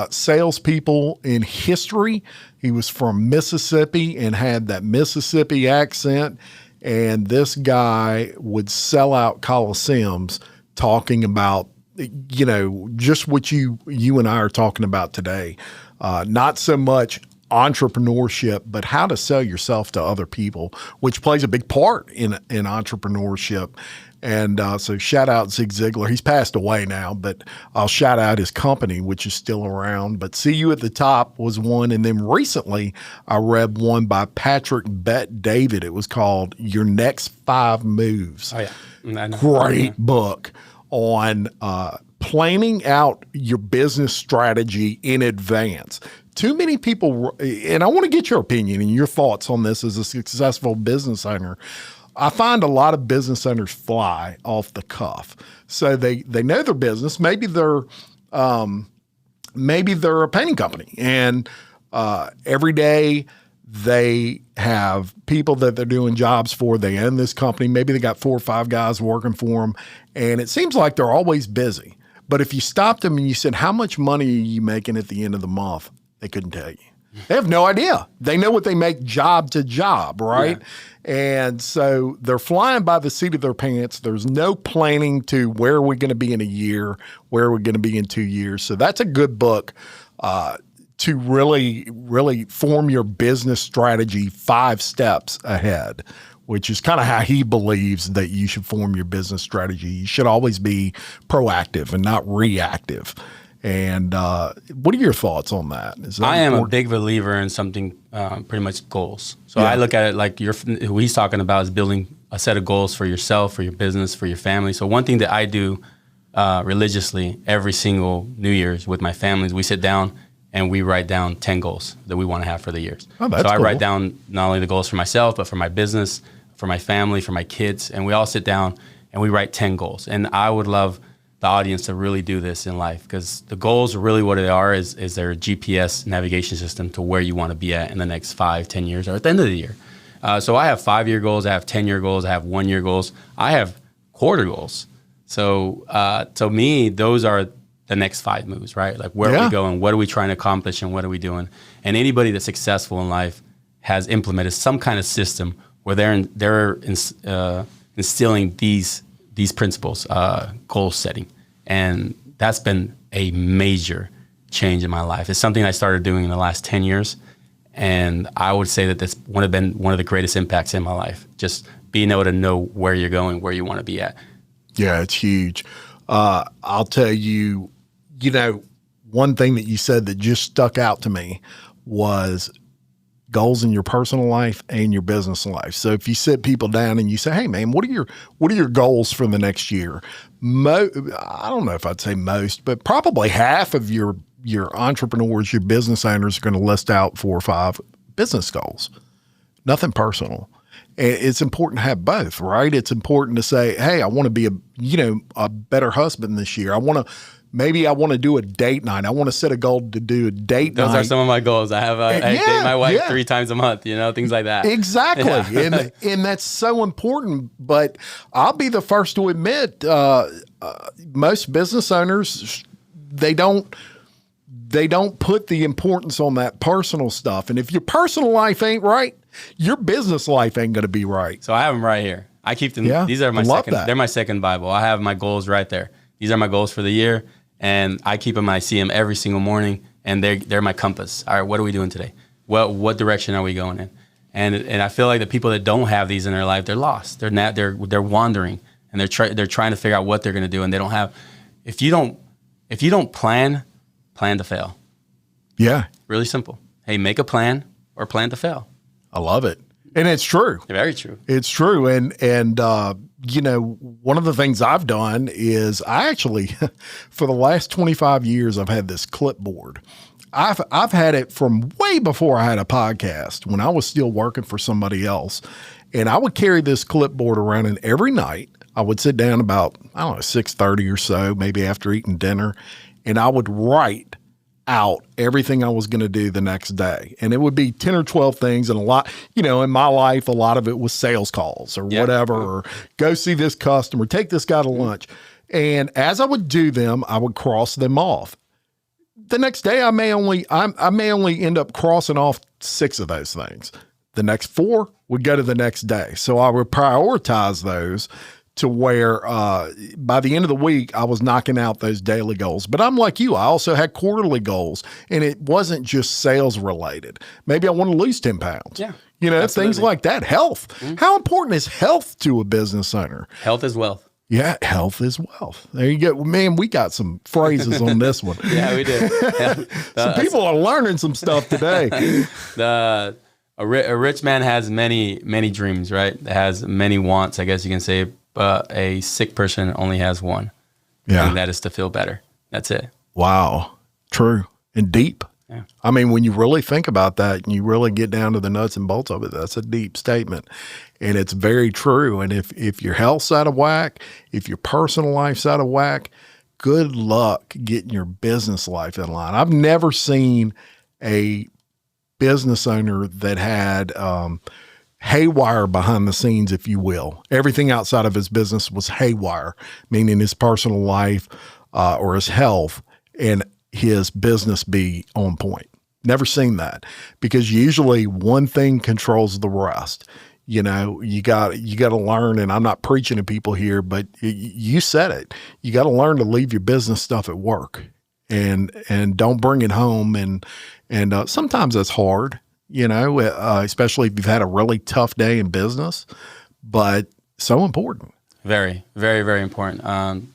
salespeople in history. He was from Mississippi and had that Mississippi accent. And this guy would sell out coliseums talking about, just what you and I are talking about today. Not so much entrepreneurship, but how to sell yourself to other people, which plays a big part in entrepreneurship. And so shout out Zig Ziglar. He's passed away now, but I'll shout out his company, which is still around. But See You at the Top was one. And then recently I read one by Patrick Bet-David. It was called Your Next 5 Moves. Oh, yeah. Great book on planning out your business strategy in advance. Too many people, and I want to get your opinion and your thoughts on this as a successful business owner. I find a lot of business owners fly off the cuff. So they know their business. Maybe they're a painting company, and every day they have people that they're doing jobs for. They own this company. Maybe they got 4 or 5 guys working for them, and it seems like they're always busy. But if you stopped them and you said, how much money are you making at the end of the month? They couldn't tell you. They have no idea. They know what they make job to job, right? Yeah. And so they're flying by the seat of their pants. There's no planning to where are we going to be in a year, where are we going to be in 2 years. So that's a good book to really, really form your business strategy 5 steps ahead, which is kind of how he believes that you should form your business strategy. You should always be proactive and not reactive. And what are your thoughts on that? I am a big believer in something, pretty much goals. So I look at it like who he's talking about is building a set of goals for yourself, for your business, for your family. So one thing that I do religiously every single New Year's with my families, we sit down and we write down 10 goals that we want to have for the years. Oh, that's cool. I write down not only the goals for myself, but for my business, for my family, for my kids, and we all sit down and we write 10 goals. And I would love the audience to really do this in life, because the goals are really what they are is their GPS navigation system to where you want to be at in the next 5-10 years or at the end of the year. So I have 5-year goals, I have 10-year goals, I have 1-year goals, I have quarter goals. So to me, those are the next 5 moves, right? Like where are we going? What are we trying to accomplish and what are we doing? And anybody that's successful in life has implemented some kind of system where they're instilling these principles, goal setting. And that's been a major change in my life. It's something I started doing in the last 10 years. And I would say that this would have been one of the greatest impacts in my life, just being able to know where you're going, where you want to be at. Yeah, it's huge. I'll tell you, one thing that you said that just stuck out to me was goals in your personal life and your business life. So if you sit people down and you say, hey man, what are your goals for the next year? I don't know if I'd say most, but probably half of your entrepreneurs, your business owners are going to list out 4 or 5 business goals, nothing personal. It's important to have both, right? It's important to say, hey, I want to be a better husband this year. Maybe I want to do a date night. I want to set a goal to do a date night. Those are some of my goals. I have I date my wife 3 times a month, things like that. Exactly. Yeah. And that's so important. But I'll be the first to admit, most business owners, they don't put the importance on that personal stuff. And if your personal life ain't right, your business life ain't going to be right. So I have them right here. I keep them. Yeah, these are my second. They're my second Bible. I have my goals right there. These are my goals for the year. And I keep them, I see them every single morning, and they're my compass. All right, what are we doing today? What direction are we going in? And I feel like the people that don't have these in their life, they're lost. They're wandering, and they're trying to figure out what they're going to do, and they don't have. If you don't plan to fail. Yeah, really simple. Hey, make a plan or plan to fail. I love it, and it's true. Very true. It's true, and one of the things I've done is I actually, for the last 25 years, I've had this clipboard. I've had it from way before I had a podcast, when I was still working for somebody else. And I would carry this clipboard around, and every night I would sit down about, 6:30 or so, maybe after eating dinner, and I would write out everything I was going to do the next day. And it would be 10 or 12 things. And a lot, in my life, a lot of it was sales calls or whatever, or go see this customer, take this guy to lunch. And as I would do them, I would cross them off. The next day, I may only end up crossing off 6 of those things. The next 4 would go to the next day. So I would prioritize those to where by the end of the week, I was knocking out those daily goals. But I'm like you, I also had quarterly goals, and it wasn't just sales related. Maybe I want to lose 10 pounds. Yeah. Absolutely. Things like that. Health. Mm-hmm. How important is health to a business owner? Health is wealth. Yeah, health is wealth. There you go. Man, we got some phrases on this one. Yeah, we do. Some people are learning some stuff today. A rich man has many, many dreams, right? Has many wants, I guess you can say. But a sick person only has one. Yeah. And that is to feel better. That's it. Wow. True. And deep. Yeah. I mean, when you really think about that and you really get down to the nuts and bolts of it, that's a deep statement. And it's very true. And if your health's out of whack, if your personal life's out of whack, good luck getting your business life in line. I've never seen a business owner that had haywire behind the scenes, if you will. Everything outside of his business was haywire, meaning his personal life or his health, and his business be on point. Never seen that, because usually one thing controls the rest. You got to learn, and I'm not preaching to people here, but you said it. You got to learn to leave your business stuff at work and don't bring it home. And sometimes that's hard. Especially if you've had a really tough day in business, but so important. Very, very, very important.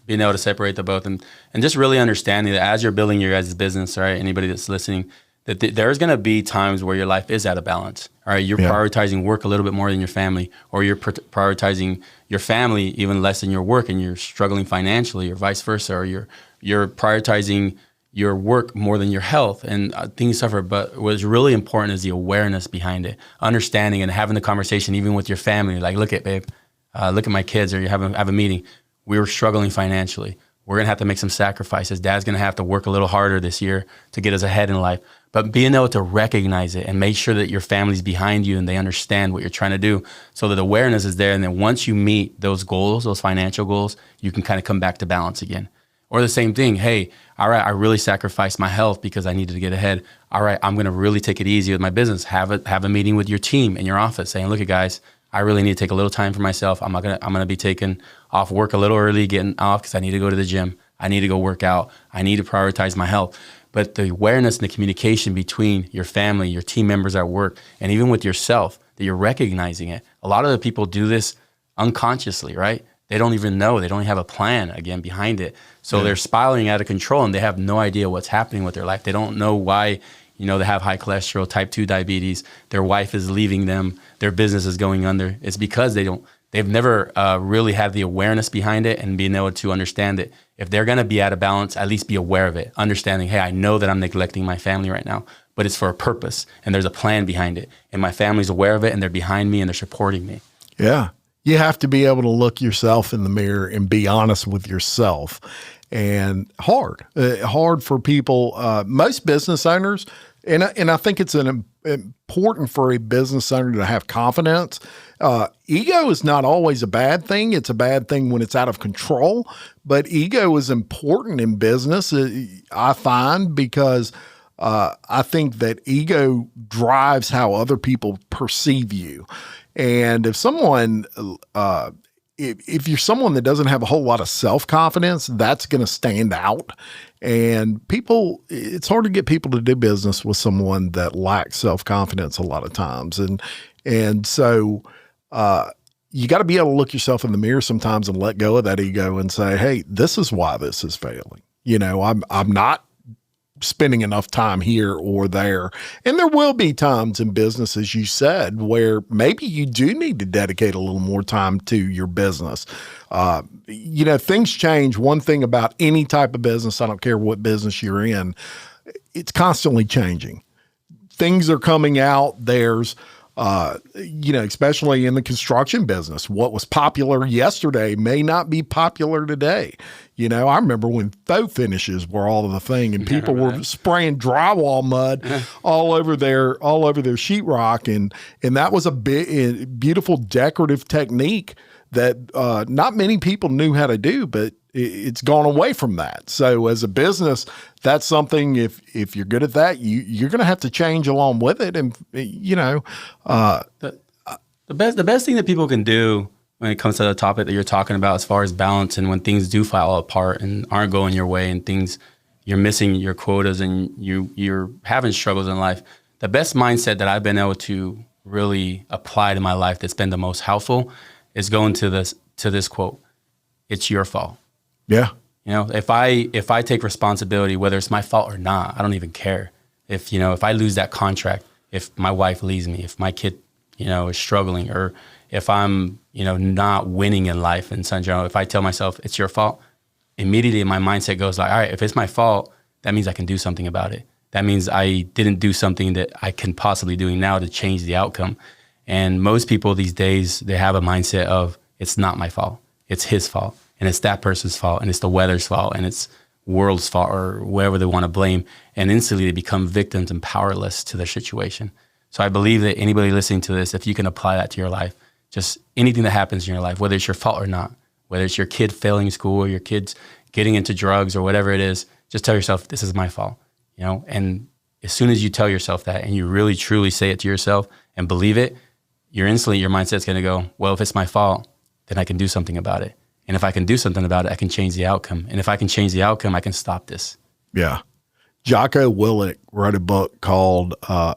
Being able to separate the both and just really understanding that as you're building your guys' business, right? Anybody that's listening, that there's going to be times where your life is out of balance. All right, you're prioritizing work a little bit more than your family, or you're prioritizing your family even less than your work, and you're struggling financially, or vice versa, or you're prioritizing your work more than your health, and things suffer. But what's really important is the awareness behind it, understanding and having the conversation even with your family. Like, look at babe, look at my kids, or you have a meeting. We were struggling financially. We're going to have to make some sacrifices. Dad's going to have to work a little harder this year to get us ahead in life. But being able to recognize it and make sure that your family's behind you and they understand what you're trying to do, so that awareness is there. And then once you meet those goals, those financial goals, you can kind of come back to balance again. Or the same thing, hey, all right, I really sacrificed my health because I needed to get ahead. All right, I'm going to really take it easy with my business. Have a meeting with your team in your office saying, look, guys, I really need to take a little time for myself. I'm going to be taking off work a little early, getting off because I need to go to the gym. I need to go work out. I need to prioritize my health. But the awareness and the communication between your family, your team members at work, and even with yourself, that you're recognizing it. A lot of the people do this unconsciously, right? They don't even know. They don't even have a plan, again, behind it. So they're spiraling out of control, and they have no idea what's happening with their life. They don't know why, they have high cholesterol, type 2 diabetes. Their wife is leaving them. Their business is going under. It's because they've never really had the awareness behind it and being able to understand it. If they're going to be out of balance, at least be aware of it, understanding, hey, I know that I'm neglecting my family right now, but it's for a purpose and there's a plan behind it. And my family's aware of it and they're behind me and they're supporting me. Yeah. You have to be able to look yourself in the mirror and be honest with yourself. And hard for people, most business owners, and I think it's important for a business owner to have confidence. Ego is not always a bad thing. It's a bad thing when it's out of control, but ego is important in business, I find, because I think that ego drives how other people perceive you. And if someone, if you're someone that doesn't have a whole lot of self-confidence, that's going to stand out. And it's hard to get people to do business with someone that lacks self-confidence a lot of times. And so you got to be able to look yourself in the mirror sometimes and let go of that ego and say, hey, this is why this is failing. I'm not spending enough time here or there. And there will be times in business, as you said, where maybe you do need to dedicate a little more time to your business. Things change. One thing about any type of business, I don't care what business you're in, it's constantly changing. Things are coming out. There's, especially in the construction business, what was popular yesterday may not be popular today. I remember when faux finishes were all of the thing, and people were spraying drywall mud all over their sheetrock, and that was a beautiful decorative technique that not many people knew how to do, but it's gone away from that. So as a business, that's something, if you're good at that, you're going to have to change along with it. And, the best thing that people can do when it comes to the topic that you're talking about, as far as balance, and when things do fall apart and aren't going your way and you're missing your quotas and you're having struggles in life, the best mindset that I've been able to really apply to my life that's been the most helpful is going to this quote: "It's your fault." Yeah. If I take responsibility, whether it's my fault or not, I don't even care. If I lose that contract, if my wife leaves me, if my kid, is struggling, or if I'm, not winning in life in some general, if I tell myself it's your fault, immediately my mindset goes like, all right, if it's my fault, that means I can do something about it. That means I didn't do something that I can possibly do now to change the outcome. And most people these days, they have a mindset of, it's not my fault, it's his fault. And it's that person's fault, and it's the weather's fault, and it's world's fault, or whoever they want to blame. And instantly they become victims and powerless to their situation. So I believe that anybody listening to this, if you can apply that to your life, just anything that happens in your life, whether it's your fault or not, whether it's your kid failing school or your kids getting into drugs or whatever it is, just tell yourself, this is my fault, And as soon as you tell yourself that and you really truly say it to yourself and believe it, your mindset's going to go, well, if it's my fault, then I can do something about it. And if I can do something about it, I can change the outcome. And if I can change the outcome, I can stop this. Yeah. Jocko Willink wrote a book called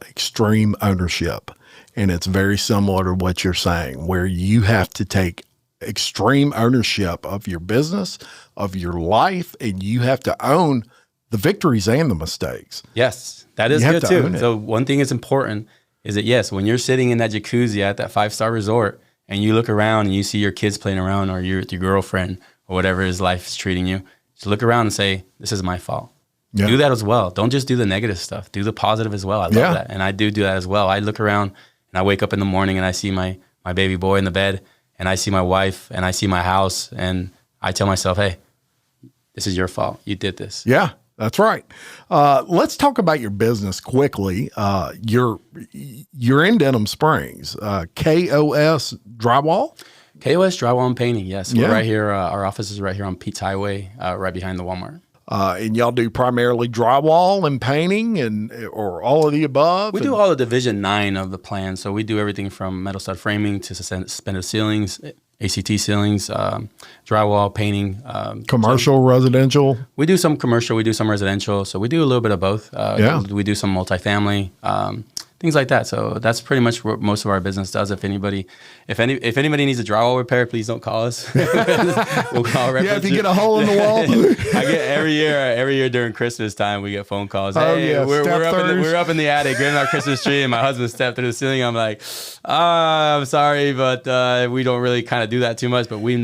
Extreme Ownership. And it's very similar to what you're saying, where you have to take extreme ownership of your business, of your life, and you have to own the victories and the mistakes. Yes, that is good too. So one thing that's important is that, yes, when you're sitting in that jacuzzi at that 5-star resort, and you look around and you see your kids playing around, or you're with your girlfriend or whatever his life is treating you, just look around and say, this is my fault. Yeah. Do that as well. Don't just do the negative stuff. Do the positive as well. I love that. And I do that as well. I look around and I wake up in the morning and I see my baby boy in the bed, and I see my wife, and I see my house, and I tell myself, hey, this is your fault. You did this. Yeah, that's right. Let's talk about your business quickly. You're in Denham Springs. KOS Drywall? KOS Drywall and Painting, yes. We're right here. Our office is right here on Pete's Highway, right behind the Walmart. And y'all do primarily drywall and painting or all of the above? We do all of Division 9 of the plan. So we do everything from metal stud framing to suspended ceilings, ACT ceilings, drywall, painting. Commercial, residential? We do some commercial, we do some residential. So we do a little bit of both. We do some multifamily, things like that. So that's pretty much what most of our business does. If anybody needs a drywall repair, please don't call us. We'll call if you get a hole in the wall. I get every year during Christmas time, we get phone calls. Hey, we're up in the attic getting our Christmas tree, and my husband stepped through the ceiling. I'm like, I'm sorry, but we don't really kind of do that too much. But we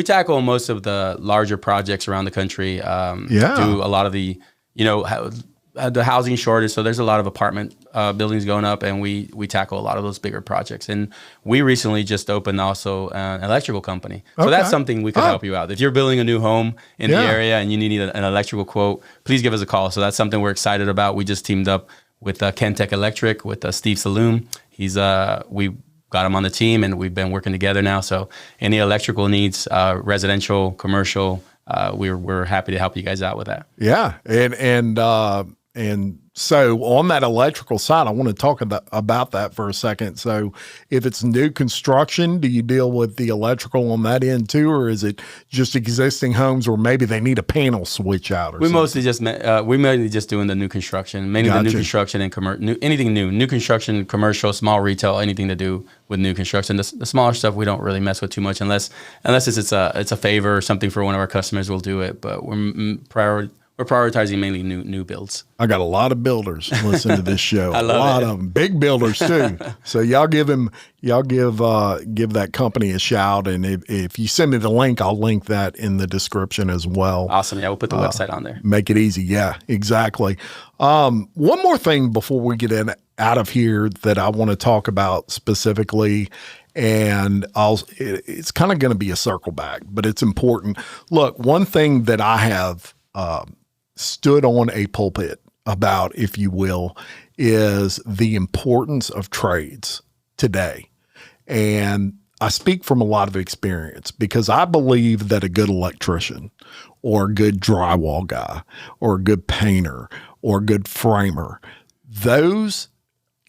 tackle most of the larger projects around the country. Do a lot of the, the housing shortage. So there's a lot of apartment buildings going up, and we tackle a lot of those bigger projects. And we recently just opened also an electrical company. So that's something we could help you out. If you're building a new home in the area and you need an electrical quote, please give us a call. So that's something we're excited about. We just teamed up with Kentech Electric, with Steve Saloom. We got him on the team, and we've been working together now. So any electrical needs, residential, commercial, we're happy to help you guys out with that. Yeah. And so on that electrical side, I want to talk about that for a second. So if it's new construction, do you deal with the electrical on that end too, or is it just existing homes where maybe they need a panel switch out or something? We're mainly just doing the new construction, mainly the new construction and anything new construction, commercial, small retail, anything to do with new construction. The smaller stuff we don't really mess with too much unless it's a favor or something for one of our customers, we'll do it. But we're prioritizing mainly new builds. I got a lot of builders listening to this show. I love a lot of them, big builders too. So y'all give that company a shout, and if you send me the link, I'll link that in the description as well. Awesome. Yeah, we'll put the website on there. Make it easy. Yeah, exactly. One more thing before we get out of here that I want to talk about specifically. And it's kind of going to be a circle back, but it's important. Look, one thing that I have stood on a pulpit about, if you will, is the importance of trades today. And I speak from a lot of experience because I believe that a good electrician or a good drywall guy or a good painter or a good framer, those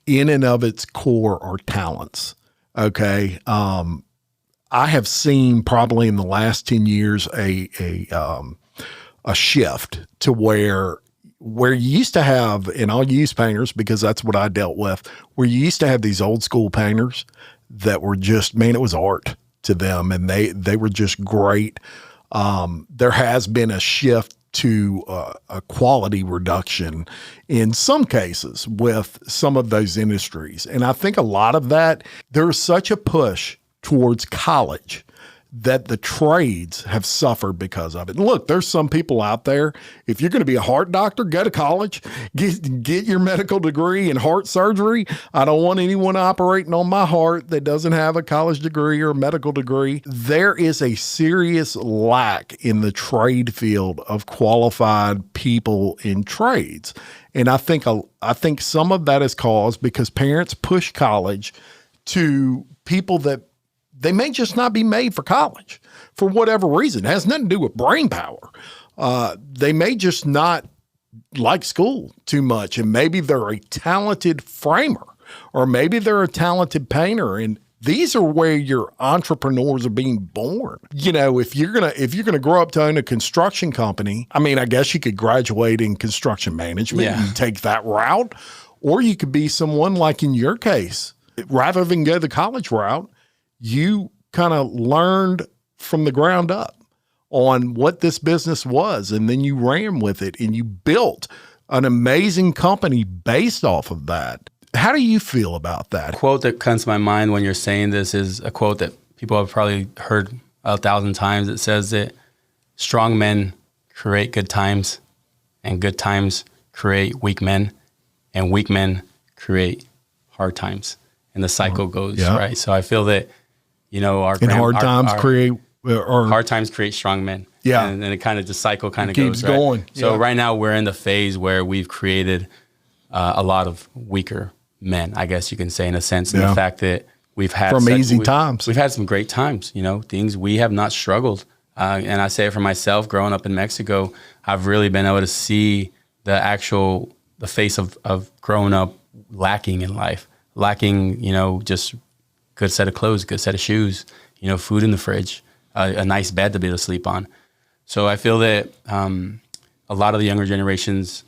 in and of its core are talents. Okay. I have seen probably in the last 10 years a shift to where you used to have, and I'll use painters because that's what I dealt with, where you used to have these old school painters that were just, it was art to them, and they were just great. There has been a shift to a quality reduction in some cases with some of those industries. And I think a lot of that, there's such a push towards college that the trades have suffered because of it. And look, there's some people out there, if you're going to be a heart doctor, go to college, get your medical degree in heart surgery. I don't want anyone operating on my heart that doesn't have a college degree or a medical degree. There is a serious lack in the trade field of qualified people in trades. And I think some of that is caused because parents push college to people that they may just not be made for college for whatever reason. It has nothing to do with brain power. They may just not like school too much, and maybe they're a talented framer, or maybe they're a talented painter. And these are where your entrepreneurs are being born. If you're gonna grow up to own a construction company, I guess you could graduate in construction management and take that route, or you could be someone like in your case, rather than go the college route. You kind of learned from the ground up on what this business was, and then you ran with it and you built an amazing company based off of that. How do you feel about that? A quote that comes to my mind when you're saying this is a quote that people have probably heard 1,000 times. It says that strong men create good times and good times create weak men, and weak men create hard times, and the cycle goes right. So I feel that hard times create strong men. Yeah, and it kind of the cycle kind of keeps goes going. Right? So right now we're in the phase where we've created a lot of weaker men, I guess you can say, in a sense, in the fact that we've had times. We've had some great times, things we have not struggled. And I say it for myself, growing up in Mexico, I've really been able to see the face of growing up lacking in life, just good set of clothes, good set of shoes, food in the fridge, a nice bed to be able to sleep on. So I feel that a lot of the younger generations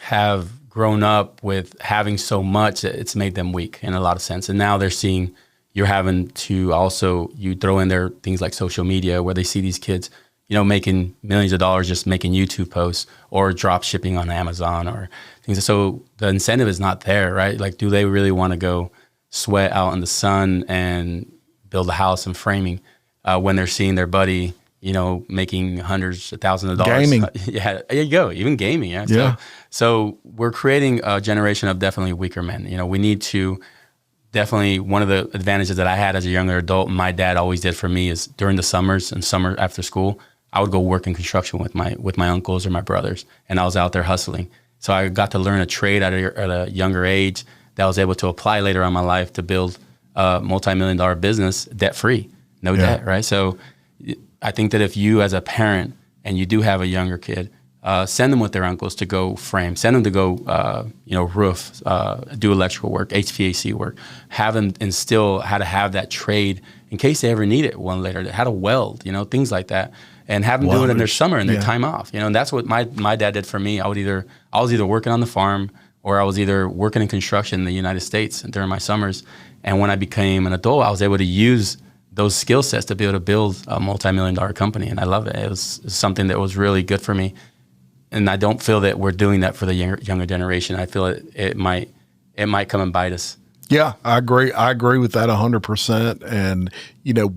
have grown up with having so much that it's made them weak in a lot of sense. And now they're seeing you're having to also, you throw in there things like social media where they see these kids, making millions of dollars just making YouTube posts or drop shipping on Amazon or things. So the incentive is not there, right? Like, do they really want to go sweat out in the sun and build a house and framing when they're seeing their buddy, making hundreds of thousands of dollars? Gaming. Yeah, there you go. Even gaming. Yeah. So we're creating a generation of definitely weaker men. We need to definitely, one of the advantages that I had as a younger adult, my dad always did for me, is during the summers and summer after school, I would go work in construction with my uncles or my brothers, and I was out there hustling. So I got to learn a trade at a younger age that I was able to apply later on in my life to build a multi-million-dollar business debt-free, no debt, right? So I think that if you as a parent and you do have a younger kid, send them with their uncles to go frame, send them to go, roof, do electrical work, HVAC work, have them instill how to have that trade in case they ever need it one later, how to weld, things like that. And have them do it in their summer and their time off, and that's what my dad did for me. I was either working on the farm or I was either working in construction in the United States during my summers. And when I became an adult, I was able to use those skill sets to be able to build a multi-million-dollar company. And I love it. It was something that was really good for me. And I don't feel that we're doing that for the younger generation. I feel it might come and bite us. Yeah, I agree. I agree with that 100%. And,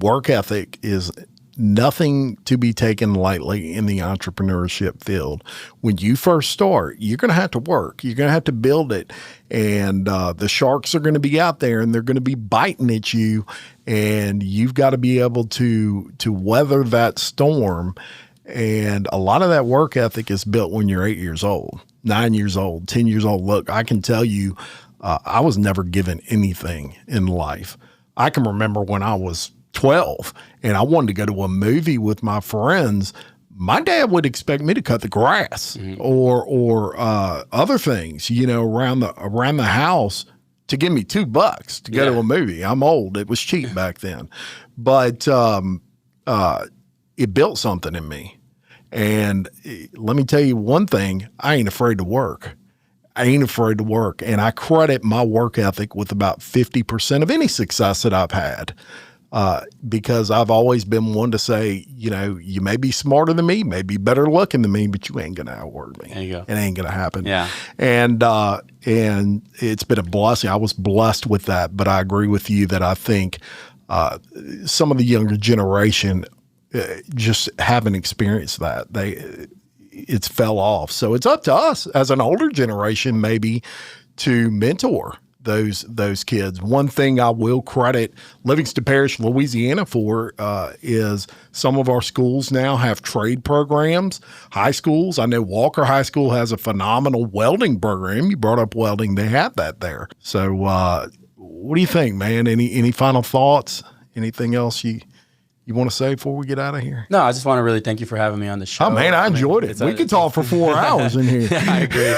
work ethic is nothing to be taken lightly in the entrepreneurship field. When you first start, you're going to have to work. You're going to have to build it. And the sharks are going to be out there and they're going to be biting at you. And you've got to be able to weather that storm. And a lot of that work ethic is built when you're 8 years old, 9 years old, 10 years old. Look, I can tell you, I was never given anything in life. I can remember when I was 12 and I wanted to go to a movie with my friends. My dad would expect me to cut the grass or other things, around the house to give me $2 to go to a movie. I'm old. It was cheap back then, but it built something in me. And let me tell you one thing, I ain't afraid to work. And I credit my work ethic with about 50% of any success that I've had. Because I've always been one to say, you may be smarter than me, may be better looking than me, but you ain't going to outwork me. There you go. It ain't going to happen. Yeah. And it's been a blessing. I was blessed with that, but I agree with you that I think some of the younger generation just haven't experienced that. It's fell off. So it's up to us as an older generation, maybe, to mentor those kids. One thing I will credit Livingston Parish, Louisiana for is some of our schools now have trade programs, high schools. I know Walker High School has a phenomenal welding program. You brought up welding. They have that there. So what do you think, man? Any final thoughts? Anything else you want to say before we get out of here? No, I just want to really thank you for having me on the show. Oh, man, I enjoyed it. We could talk for 4 hours in here. Yeah, I agree.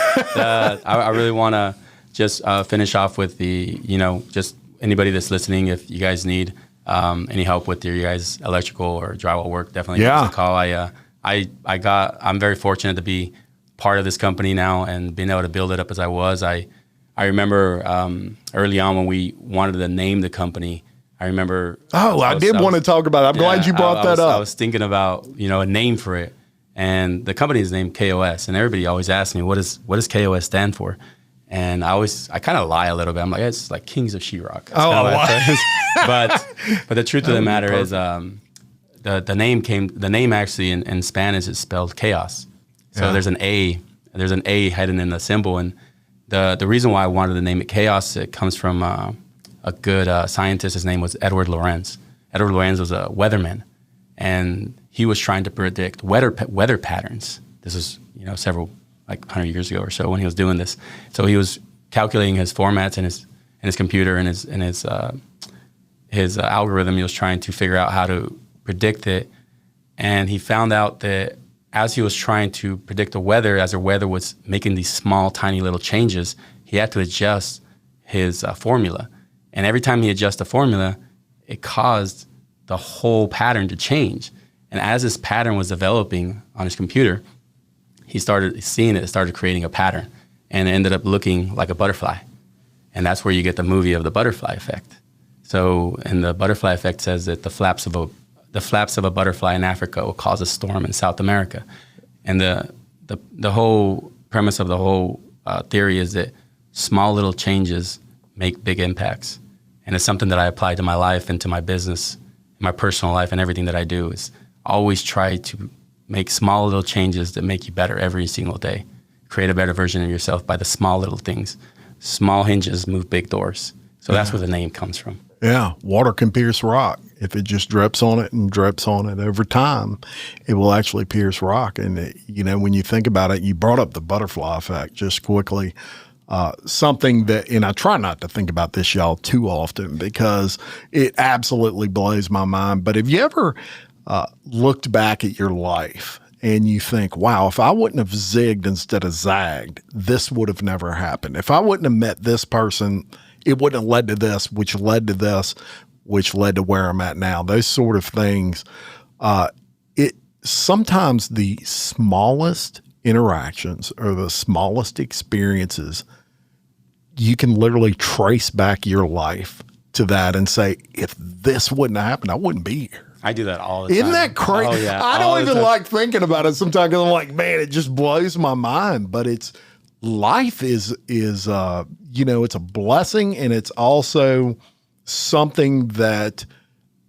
I really want to just finish off with just anybody that's listening, if you guys need any help with your guys' electrical or drywall work, definitely give us a call. I'm very fortunate to be part of this company now and being able to build it up as I was. I remember early on when we wanted to name the company, I remember. Oh, I did want to talk about it. I'm glad you brought that up. I was thinking about, a name for it. And the company is named KOS. And everybody always asks me, what does KOS stand for? And I kind of lie a little bit. I'm like, it's like Kings of Sheetrock. But the truth of the matter is the name actually in Spanish is spelled chaos. So there's an A there's an A hidden in the symbol. And the reason why I wanted to name it KOS, it comes from a good scientist. His name was Edward Lorenz. Edward Lorenz was a weatherman, and he was trying to predict weather patterns. This is, several, like 100 years ago or so when he was doing this. So he was calculating his formats in his computer and his algorithm. He was trying to figure out how to predict it. And he found out that as he was trying to predict the weather, as the weather was making these small, tiny little changes, he had to adjust his formula. And every time he adjusted the formula, it caused the whole pattern to change. And as this pattern was developing on his computer, he started seeing it started creating a pattern. And it ended up looking like a butterfly. And that's where you get the movie of the butterfly effect. So, and the butterfly effect says that the flaps of a butterfly in Africa will cause a storm in South America. And the whole premise of the whole theory is that small little changes make big impacts. And it's something that I apply to my life and to my business, my personal life, and everything that I do is always try to make small little changes that make you better every single day. Create a better version of yourself by the small little things. Small hinges move big doors. So that's where the name comes from. Yeah, water can pierce rock. If it just drips on it and drips on it over time, it will actually pierce rock. And, when you think about it, you brought up the butterfly effect just quickly. Something that, and I try not to think about this, y'all, too often because it absolutely blows my mind. But have you ever looked back at your life and you think, wow, if I wouldn't have zigged instead of zagged, this would have never happened. If I wouldn't have met this person, it wouldn't have led to this, which led to this, which led to where I'm at now. Those sort of things. Sometimes the smallest interactions or the smallest experiences, you can literally trace back your life to that and say, if this wouldn't have happened, I wouldn't be here. I do that all the time. Isn't that crazy? Oh, yeah. I don't even like thinking about it sometimes because I'm like, man, it just blows my mind. But life is it's a blessing, and it's also something that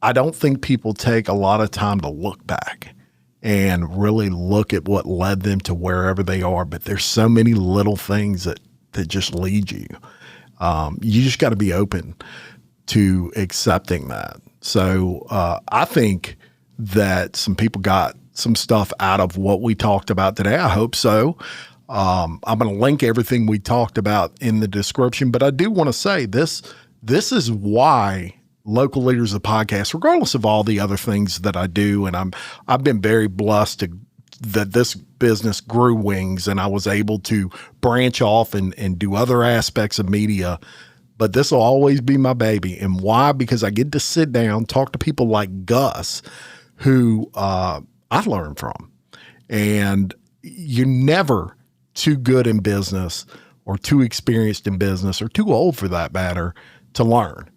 I don't think people take a lot of time to look back and really look at what led them to wherever they are. But there's so many little things that just lead you. You just got to be open to accepting that. So I think that some people got some stuff out of what we talked about today. I hope so. I'm going to link everything we talked about in the description, but I do want to say this is why Local Leaders of the Podcast, regardless of all the other things that I do, and I've been very blessed that this business grew wings and I was able to branch off and do other aspects of media. But this will always be my baby. And why? Because I get to sit down, talk to people like Gus, who I learned from. And you're never too good in business or too experienced in business or too old for that matter to learn.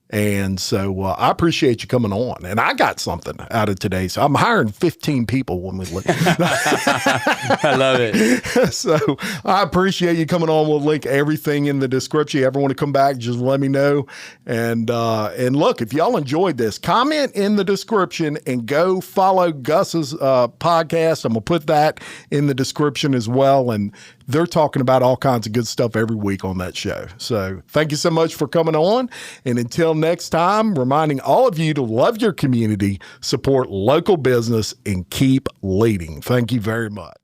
And so I appreciate you coming on. And I got something out of today. So I'm hiring 15 people when we look. I love it. So I appreciate you coming on. We'll link everything in the description. If you ever want to come back, just let me know. And look, if y'all enjoyed this, comment in the description and go follow Gus's podcast. I'm going to put that in the description as well. And they're talking about all kinds of good stuff every week on that show. So thank you so much for coming on. And until next time, reminding all of you to love your community, support local business, and keep leading. Thank you very much.